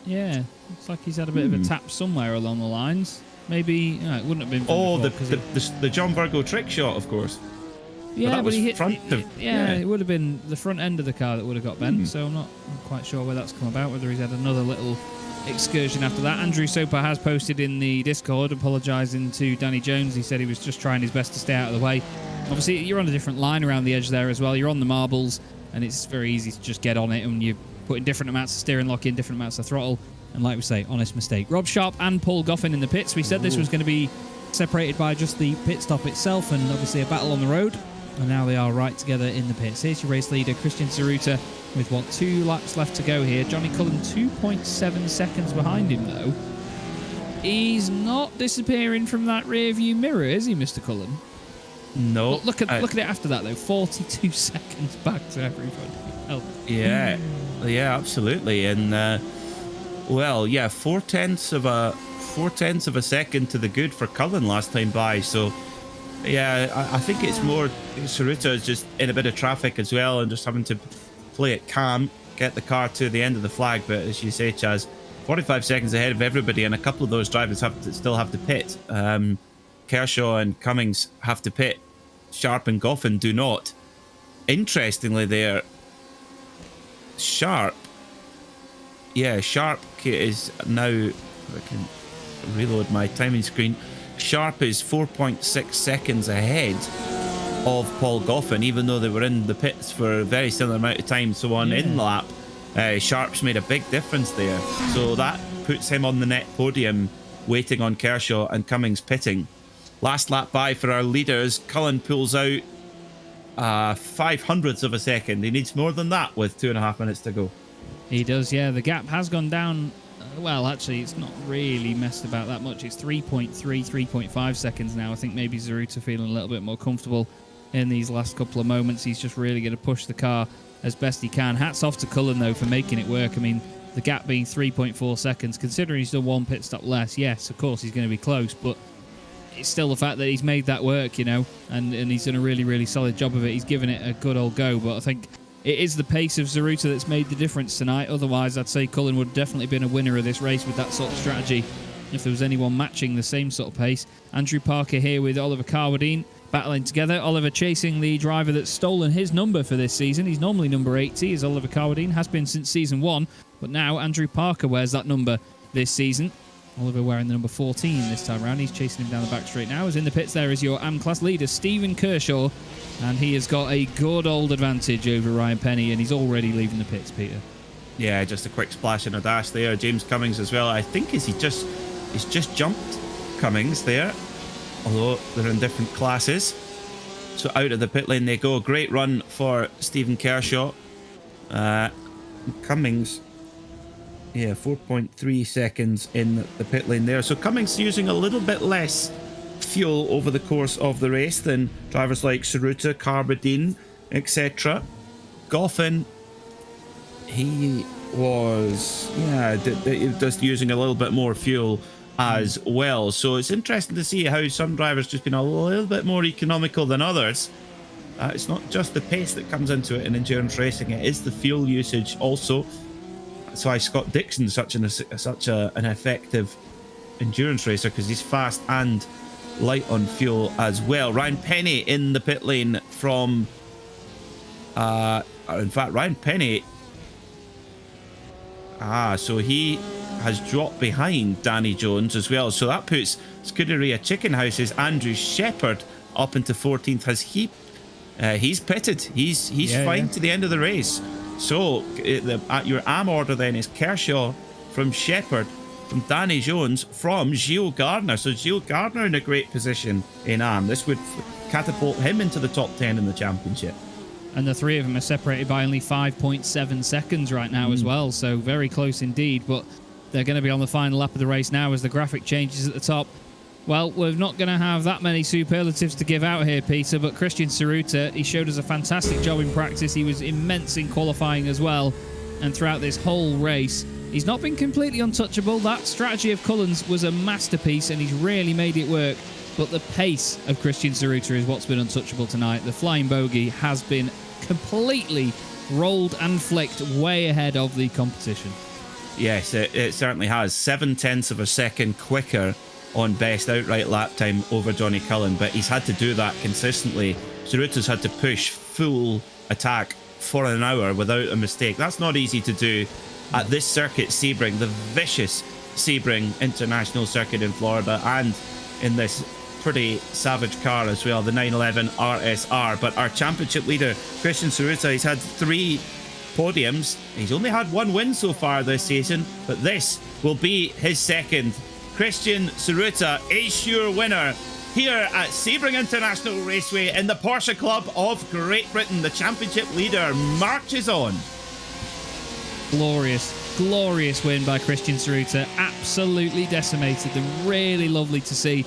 Yeah, looks like he's had a bit of a tap somewhere along the lines. Maybe it wouldn't have been. From before, the John Virgo trick shot, of course. Yeah, that but he hit. front of, It would have been the front end of the car that would have got bent. So I'm not quite sure where that's come about. Whether he's had another little excursion after that. Andrew Soper has posted in the Discord apologising to Danny Jones. He said he was just trying his best to stay out of the way. Obviously, you're on a different line around the edge there as well. You're on the marbles, and it's very easy to just get on it, and you're putting different amounts of steering lock in, different amounts of throttle. And like we say, honest mistake. Rob Sharp and Paul Goffin in the pits. We said this was going to be separated by just the pit stop itself and obviously a battle on the road. And now they are right together in the pits. Here's your race leader, Christian Tsuruta, with 2 laps left to go here. Johnny Cullen 2.7 seconds behind him, though. He's not disappearing from that rear view mirror, is he, Mr. Cullen? No. Look at it after that, though. 42 seconds back to everybody. Oh. Yeah, absolutely. And four tenths of a second to the good for Cullen last time by. So yeah, I think it's more Tsuruta is just in a bit of traffic as well and just having to play it calm, get the car to the end of the flag. But as you say, Chaz, 45 seconds ahead of everybody, and a couple of those drivers still have to pit. Kershaw and Cummings have to pit. Sharp and Goffin do not. Interestingly, there, Sharp is now, if I can reload my timing screen, Sharp is 4.6 seconds ahead of Paul Goffin, even though they were in the pits for a very similar amount of time. So on in-lap, Sharp's made a big difference there. So that puts him on the net podium, waiting on Kershaw and Cummings pitting. Last lap by for our leaders. Cullen pulls out 500ths of a second. He needs more than that with 2.5 minutes to go. He does, yeah. The gap has gone down. Well, actually, it's not really messed about that much. It's 3.3, 3.5 seconds now. I think maybe Tsuruta feeling a little bit more comfortable in these last couple of moments. He's just really going to push the car as best he can. Hats off to Cullen, though, for making it work. I mean, the gap being 3.4 seconds, considering he's done one pit stop less, yes, of course, he's going to be close, but it's still the fact that he's made that work, you know, and he's done a really, really solid job of it. He's given it a good old go, but I think it is the pace of Tsuruta that's made the difference tonight. Otherwise, I'd say Cullen would have definitely been a winner of this race with that sort of strategy if there was anyone matching the same sort of pace. Andrew Parker here with Oliver Carwadine battling together. Oliver chasing the driver that's stolen his number for this season. He's normally number 80, as Oliver Carwadine has been since season 1, but now Andrew Parker wears that number this season. Oliver wearing the number 14 this time around. He's chasing him down the back straight now. As in the pits there is your AM-class leader, Stephen Kershaw. And he has got a good old advantage over Ryan Penny, and he's already leaving the pits, Peter. Yeah, just a quick splash and a dash there. James Cummings as well. I think he's just jumped Cummings there, although they're in different classes. So out of the pit lane they go. Great run for Stephen Kershaw. Cummings, 4.3 seconds in the pit lane there. So Cummings using a little bit less fuel over the course of the race than drivers like Tsuruta, Carwadine, etc. Goffin, he was just using a little bit more fuel as well. So it's interesting to see how some drivers just been a little bit more economical than others. It's not just the pace that comes into it in endurance racing, it is the fuel usage also. That's why Scott Dixon's such an effective endurance racer, because he's fast and light on fuel as well. Ryan Penny in the pit lane from Ryan Penny, so he has dropped behind Danny Jones as well, so that puts Scuderia Chickenhouse's Andrew Shepherd up into 14th. He's pitted, he's fine to the end of the race. So at your AM order then is Kershaw from Shepherd, from Danny Jones, from Gilles Gardner. So Gilles Gardner in a great position in AM. This would catapult him into the top 10 in the championship. And the three of them are separated by only 5.7 seconds right now as well. So very close indeed. But they're going to be on the final lap of the race now as the graphic changes at the top. Well, we're not going to have that many superlatives to give out here, Peter, but Christian Tsuruta, he showed us a fantastic job in practice. He was immense in qualifying as well. And throughout this whole race, he's not been completely untouchable. That strategy of Cullen's was a masterpiece, and he's really made it work. But the pace of Christian Tsuruta is what's been untouchable tonight. The flying bogey has been completely rolled and flicked way ahead of the competition. Yes, it certainly has. 0.7 of a second quicker on best outright lap time over Johnny Cullen, but he's had to do that consistently Ceruta's had to push full attack for an hour without a mistake. That's not easy to do at this circuit, Sebring, the vicious Sebring International Circuit in Florida, and in this pretty savage car as well, the 911 RSR. But our championship leader, Christian Ceruta, he's had 3 podiums. He's only had 1 win so far this season, but this will be his second. Christian Ceruta is your winner here at Sebring International Raceway in the Porsche Club of Great Britain. The championship leader marches on. Glorious win by Christian Ceruta. Absolutely decimated them. Really lovely to see.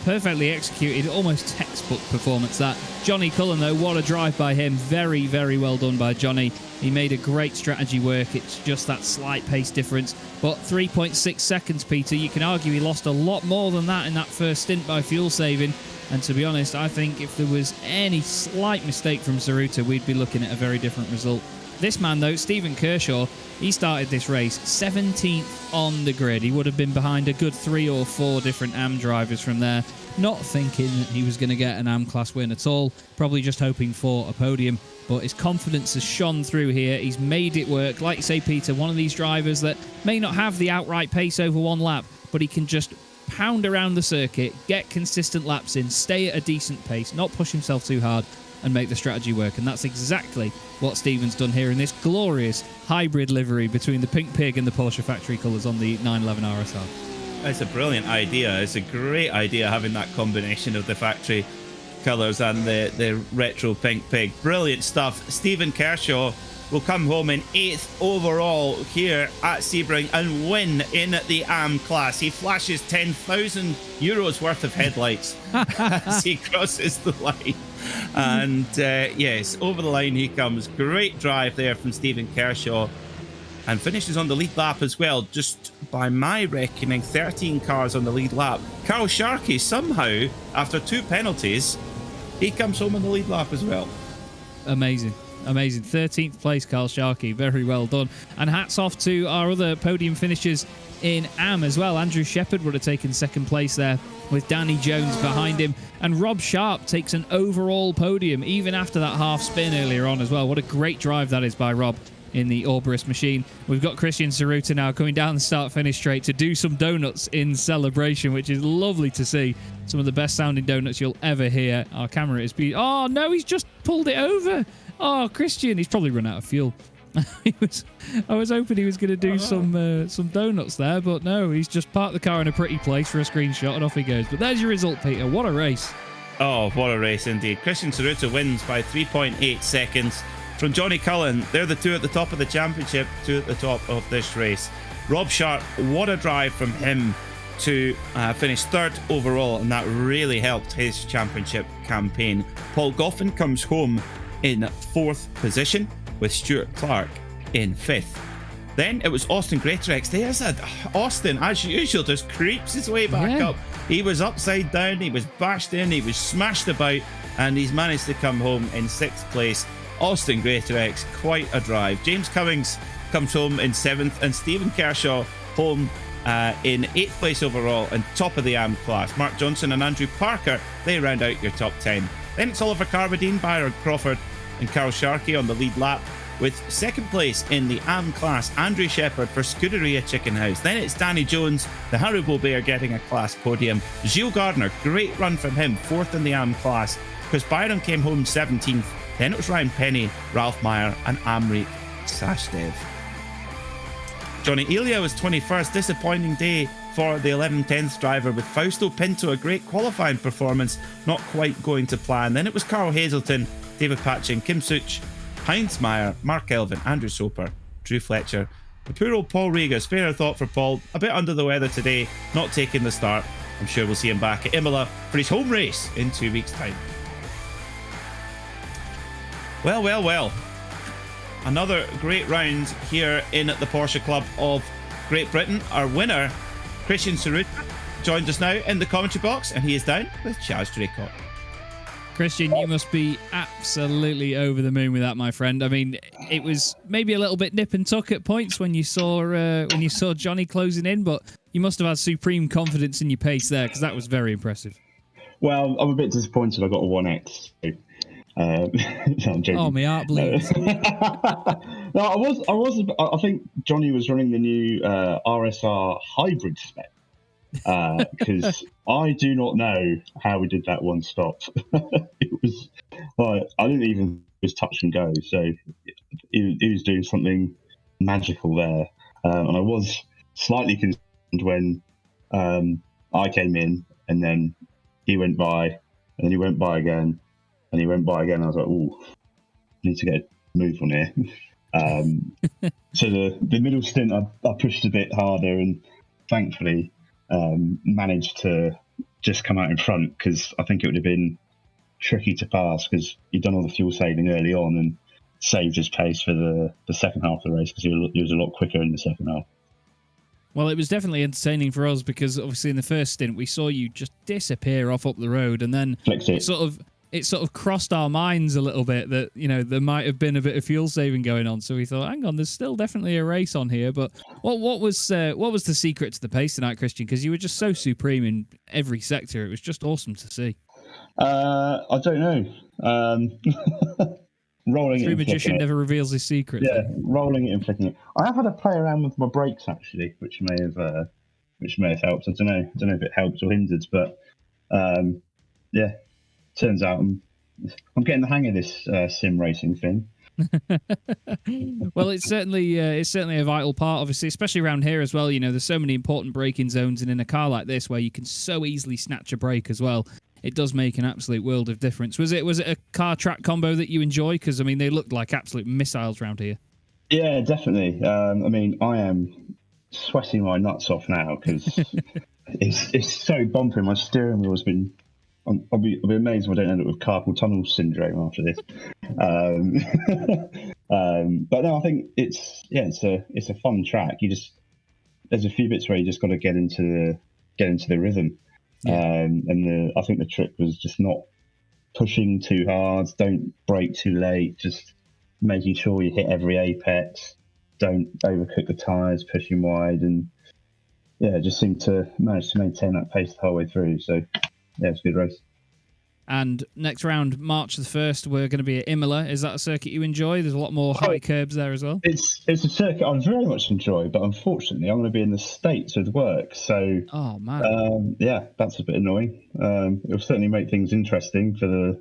Perfectly executed, almost textbook performance that. Johnny Cullen, though, what a drive by him. Very, very well done by Johnny. He made a great strategy work. It's just that slight pace difference. But 3.6 seconds, Peter, you can argue he lost a lot more than that in that first stint by fuel saving. And to be honest, I think if there was any slight mistake from Ceruta, we'd be looking at a very different result. This man, though, Stephen Kershaw, he started this race 17th on the grid. He would have been behind a good 3 or 4 different AM drivers from there, not thinking that he was going to get an AM class win at all, probably just hoping for a podium. But his confidence has shone through here. He's made it work. Like you say, Peter, one of these drivers that may not have the outright pace over 1 lap, but he can just pound around the circuit, get consistent laps in, stay at a decent pace, not push himself too hard, and make the strategy work. And that's exactly what Stephen's done here in this glorious hybrid livery between the Pink Pig and the Porsche factory colours on the 911 RSR. It's a brilliant idea. It's a great idea having that combination of the factory colours and the retro Pink Pig. Brilliant stuff. Stephen Kershaw will come home in 8th overall here at Sebring and win in the AM class. He flashes €10,000 worth of headlights as he crosses the line. And yes, over the line he comes. Great drive there from Stephen Kershaw, and finishes on the lead lap as well. Just by my reckoning, 13 cars on the lead lap. Carl Sharkey somehow, after 2 penalties, he comes home on the lead lap as well. Amazing. 13th place, Carl Sharkey. Very well done. And hats off to our other podium finishers in AM as well. Andrew Shepard would have taken 2nd place there with Danny Jones behind him. And Rob Sharp takes an overall podium, even after that half spin earlier on as well. What a great drive that is by Rob in the Orborus machine. We've got Christian Ceruta now coming down the start-finish straight to do some donuts in celebration, which is lovely to see. Some of the best sounding donuts you'll ever hear. Our camera is... Oh, no, he's just pulled it over. Oh, Christian, he's probably run out of fuel. I was hoping he was going to do some donuts there, but no, he's just parked the car in a pretty place for a screenshot and off he goes. But there's your result, Peter. What a race. Oh, what a race indeed. Christian Ceruta wins by 3.8 seconds from Johnny Cullen. They're the 2 at the top of the championship, 2 at the top of this race. Rob Sharp, what a drive from him to finish 3rd overall, and that really helped his championship campaign. Paul Goffin comes home in 4th position, with Stuart Clark in 5th. Then it was Austin Greatorex. There's Austin, as usual, just creeps his way back up. He was upside down, he was bashed in, he was smashed about, and he's managed to come home in 6th place. Austin Greatorex, quite a drive. James Cummings comes home in 7th, and Stephen Kershaw home in 8th place overall and top of the AM class. Mark Johnson and Andrew Parker, they round out your top 10. Then it's Oliver Carbadine, Byron Crawford and Carl Sharkey on the lead lap, with 2nd place in the AM class, Andrew Shepard for Scuderia Chicken House. Then it's Danny Jones, the Haribo Bear, getting a class podium. Gilles Gardner, great run from him, 4th in the AM class. Chris Byron came home 17th. Then it was Ryan Penny, Ralph Meyer and Amrik Sashdev. Johnny Elia was 21st. Disappointing day for the 11-10th driver, with Fausto Pinto, a great qualifying performance, not quite going to plan. Then it was Carl Hazelton, David Patchin, Kim Such, Heinz Meyer, Mark Elvin, Andrew Soper, Drew Fletcher. The poor old Paul Riga, spare a thought for Paul, a bit under the weather today, not taking the start. I'm sure we'll see him back at Imola for his home race in 2 weeks' time. Well. Another great round here in the Porsche Club of Great Britain. Our winner, Christian Ceruta, joined us now in the commentary box, and he is down with Chaz Draycott. Christian, you must be absolutely over the moon with that, my friend. I mean, it was maybe a little bit nip and tuck at points when you saw Johnny closing in, but you must have had supreme confidence in your pace there, because that was very impressive. Well, I'm a bit disappointed I got a 1x. No, I'm joking. Oh, my heart bleeds. No, I think Johnny was running the new RSR hybrid spec, because I do not know how we did that one stop. It was like, I didn't even just touch and go, so he was doing something magical there, and I was slightly concerned when I came in, and then he went by, and then he went by again, and he went by again. I was like, "Oh, need to get a move on here." So the middle stint, I pushed a bit harder, and thankfully managed to just come out in front, because I think it would have been tricky to pass, because he'd done all the fuel saving early on and saved his pace for the second half of the race, because he was a lot quicker in the second half. Well, it was definitely entertaining for us, because obviously in the first stint we saw you just disappear off up the road, and then it sort of crossed our minds a little bit that, you know, there might have been a bit of fuel saving going on. So we thought, hang on, there's still definitely a race on here. But what was the secret to the pace tonight, Christian? Because you were just so supreme in every sector. It was just awesome to see. I don't know. Rolling True it, magician never reveals his secret. Yeah, rolling it and flicking it. I have had to play around with my brakes actually, which may have helped. I don't know if it helped or hindered, but yeah, turns out I'm getting the hang of this sim racing thing. Well, it's certainly a vital part, obviously, especially around here as well. You know, there's so many important braking zones, and in a car like this where you can so easily snatch a brake as well, it does make an absolute world of difference. Was it a car track combo that you enjoy? Because I mean, they looked like absolute missiles around here. Yeah, definitely. I mean, I am sweating my nuts off now, because it's so bumpy. My steering wheel's been. I'll be amazed if I don't end up with carpal tunnel syndrome after this. But no, I think it's a fun track. There's a few bits where you just got to get into the rhythm. Yeah. I think the trick was just not pushing too hard, don't brake too late, just making sure you hit every apex, don't overcook the tyres, pushing wide, and yeah, just seemed to manage to maintain that pace the whole way through. So yeah, it's a good race. And next round, March the 1st, we're going to be at Imola. Is that a circuit you enjoy? There's a lot more high curbs there as well. It's a circuit I very much enjoy, but unfortunately, I'm going to be in the States with work. So, oh man, yeah, that's a bit annoying. It'll certainly make things interesting for the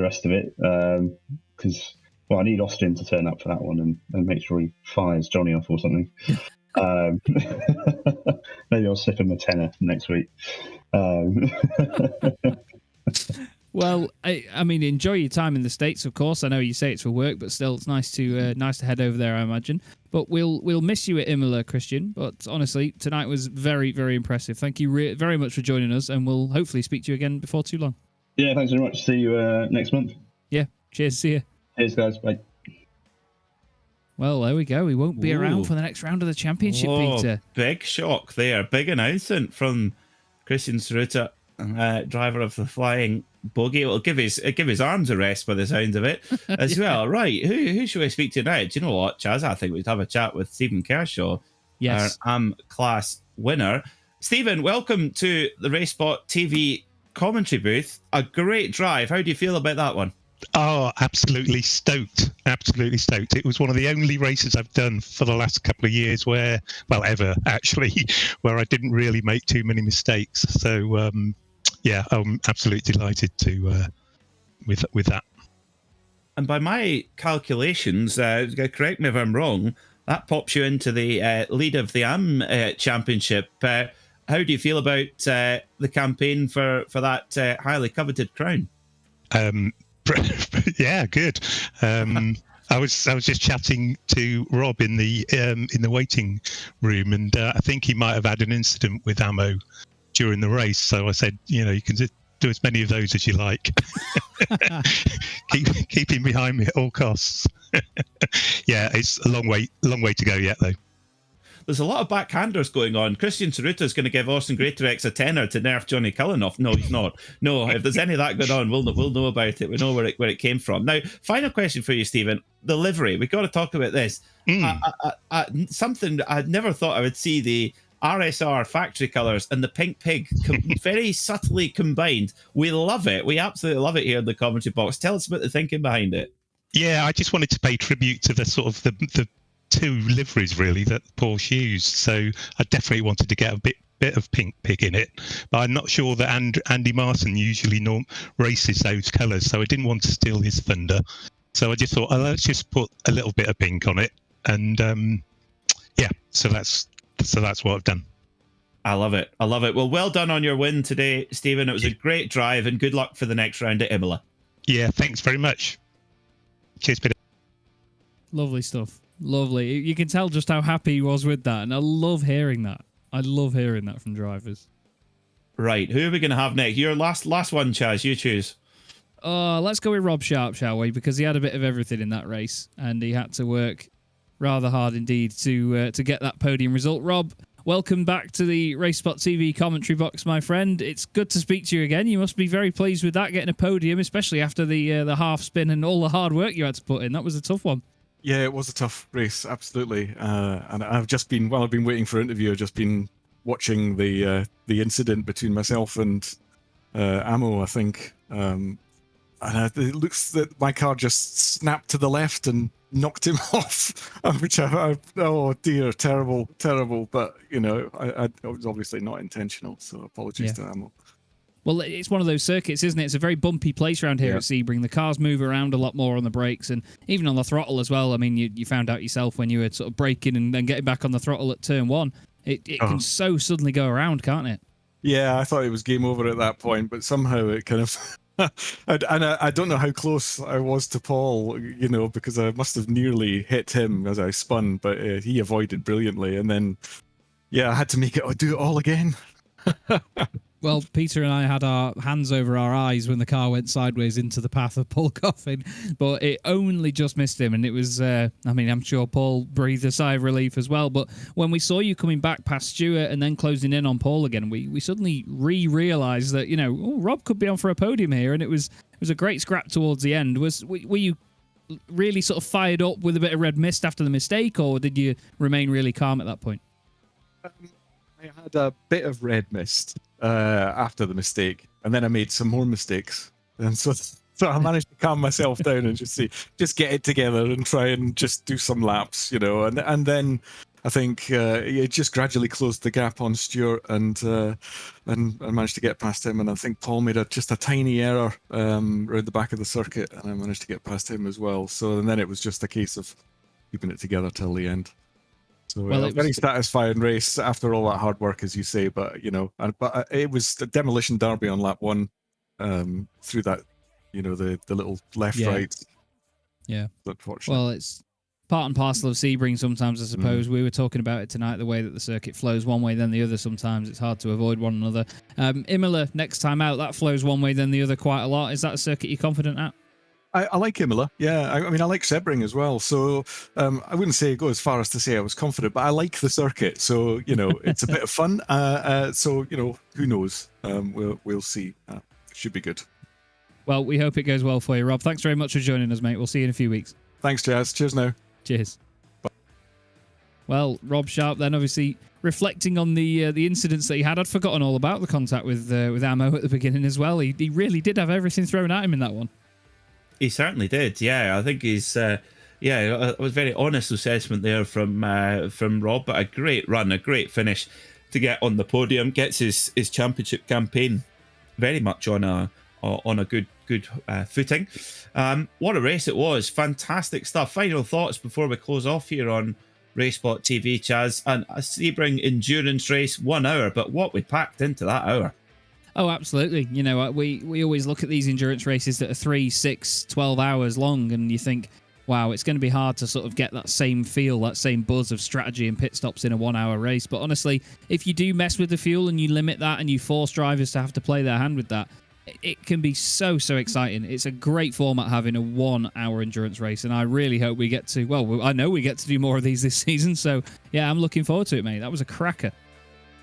rest of it, because I need Austin to turn up for that one and make sure he fires Johnny off or something. Maybe I'll slip him a tenner next week. Well, I mean, enjoy your time in the States, of course. I know you say it's for work, but still, it's nice to head over there, I imagine. But we'll miss you at Imola, Christian. But honestly, tonight was very, very impressive. Thank you very much for joining us, and we'll hopefully speak to you again before too long. Yeah, thanks very much. See you next month. Yeah, cheers. See you. Cheers, guys. Bye. Well, there we go. We won't be around for the next round of the championship, Peter. Big shock there. Big announcement from Christian Cerruta, driver of the Flying Buggy. It'll give his arms a rest by the sound of it as well. Right, who should we speak to now? Do you know what, Chaz? I think we'd have a chat with Stephen Kershaw, yes, our AM class winner. Stephen, welcome to the RaceSpotTV commentary booth. A great drive. How do you feel about that one? Oh, absolutely stoked. Absolutely stoked. It was one of the only races I've done for the last couple of years ever actually, where I didn't really make too many mistakes. So, yeah, I'm absolutely delighted with that. And by my calculations, correct me if I'm wrong, that pops you into the lead of the AM Championship. How do you feel about the campaign for that highly coveted crown? Yeah, good. I was just chatting to Rob in the waiting room, and I think he might have had an incident with ammo during the race. So I said, you can do as many of those as you like. keep him behind me at all costs. Yeah, it's a long way to go yet, though. There's a lot of backhanders going on. Christian Cerruta is going to give Austin Greatorex a tenner to nerf Johnny Cullen off. No, he's not. No, if there's any of that going on, we'll know about it. We know where it came from. Now, final question for you, Stephen. The livery. We've got to talk about this. Something I never thought I would see, the RSR factory colours and the pink pig very subtly combined. We love it. We absolutely love it here in the commentary box. Tell us about the thinking behind it. Yeah, I just wanted to pay tribute to the sort of the two liveries really that Porsche used. So I definitely wanted to get a bit of pink pig in it, but I'm not sure that Andy Martin usually races those colours, so I didn't want to steal his thunder. So I just thought, let's just put a little bit of pink on it, and so that's what I've done. I love it. I love it. Well, well done on your win today, Stephen. It was a great drive, and good luck for the next round at Imola. Yeah, thanks very much. Cheers, Peter. Lovely stuff. Lovely. You can tell just how happy he was with that, and I love hearing that. I love hearing that from drivers. Right, who are we going to have next? Your last one, Chaz. You choose. Let's go with Rob Sharp, shall we? Because he had a bit of everything in that race, and he had to work rather hard indeed to get that podium result. Rob, welcome back to the RaceSpotTV commentary box, my friend. It's good to speak to you again. You must be very pleased with that, getting a podium, especially after the half spin and all the hard work you had to put in. That was a tough one. Yeah, it was a tough race, absolutely. And I've just been, while I've been waiting for an interview, I've just been watching the incident between myself and Amo, I think. And it looks that my car just snapped to the left and knocked him off, which oh dear, terrible. But, it was obviously not intentional, so apologies to Amo. Well, it's one of those circuits, isn't it? It's a very bumpy place around here at Sebring. The cars move around a lot more on the brakes and even on the throttle as well. I mean, you found out yourself when you were sort of braking and then getting back on the throttle at turn one. It can so suddenly go around, can't it? Yeah, I thought it was game over at that point, but somehow it kind of... I don't know how close I was to Paul, because I must have nearly hit him as I spun, but he avoided brilliantly. And then, I had to do it all again. Well, Peter and I had our hands over our eyes when the car went sideways into the path of Paul Coffin, but it only just missed him. And it was, I'm sure Paul breathed a sigh of relief as well. But when we saw you coming back past Stewart and then closing in on Paul again, we suddenly realised that, Rob could be on for a podium here. And it was a great scrap towards the end. Were you really sort of fired up with a bit of red mist after the mistake, or did you remain really calm at that point? I had a bit of red mist after the mistake, and then I made some more mistakes, and so I managed to calm myself down and just get it together and try and just do some laps, and then I think it just gradually closed the gap on Stewart, and I managed to get past him, and I think Paul made just a tiny error around the back of the circuit, and I managed to get past him as well. So and then it was just a case of keeping it together till the end. So it was a very satisfying race after all that hard work, as you say. But it was the demolition derby on lap one, through that, the little left-right. Yeah. Unfortunately. Well, it's part and parcel of Sebring sometimes, I suppose. We were talking about it tonight, the way that the circuit flows one way then the other. Sometimes it's hard to avoid one another. Imola next time out, that flows one way then the other quite a lot. Is that a circuit you're confident at? I like Imola, yeah. I mean, I like Sebring as well. So I wouldn't say go as far as to say I was confident, but I like the circuit. So, it's a bit of fun. So, who knows? We'll see. It should be good. Well, we hope it goes well for you, Rob. Thanks very much for joining us, mate. We'll see you in a few weeks. Thanks, Jazz. Cheers now. Cheers. Bye. Well, Rob Sharp then obviously reflecting on the incidents that he had. I'd forgotten all about the contact with Amo at the beginning as well. He really did have everything thrown at him in that one. He certainly did. Yeah, I think he's. It was a very honest assessment there from Rob, but a great run, a great finish to get on the podium. Gets his championship campaign very much on a good footing. What a race it was! Fantastic stuff. Final thoughts before we close off here on RaceSpotTV, Chaz. And a Sebring endurance race, 1 hour, but what we packed into that hour. Oh, absolutely. We always look at these endurance races that are 3, 6, 12 hours long, and you think, wow, it's going to be hard to sort of get that same feel, that same buzz of strategy and pit stops in a 1 hour race. But honestly, if you do mess with the fuel and you limit that and you force drivers to have to play their hand with that, it can be so exciting. It's a great format having a 1 hour endurance race, and I really hope we get to, well, I know we get to do more of these this season. So yeah, I'm looking forward to it, mate. That was a cracker.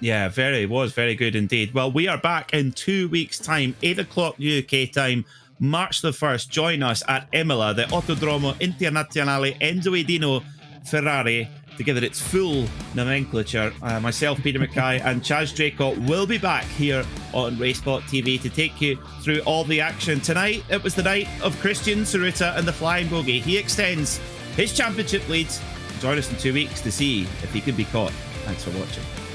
Yeah, was very good indeed. Well, we are back in 2 weeks' time, 8 o'clock UK time, March the 1st. Join us at Imola, the Autodromo Internazionale Enzo Edino Ferrari to give it its full nomenclature. Myself, Peter Mackay, and Chaz Draycott will be back here on RaceSpotTV to take you through all the action. Tonight, it was the night of Christian Tsuruta and the Flying Bogey. He extends his championship lead. Join us in 2 weeks to see if he can be caught. Thanks for watching.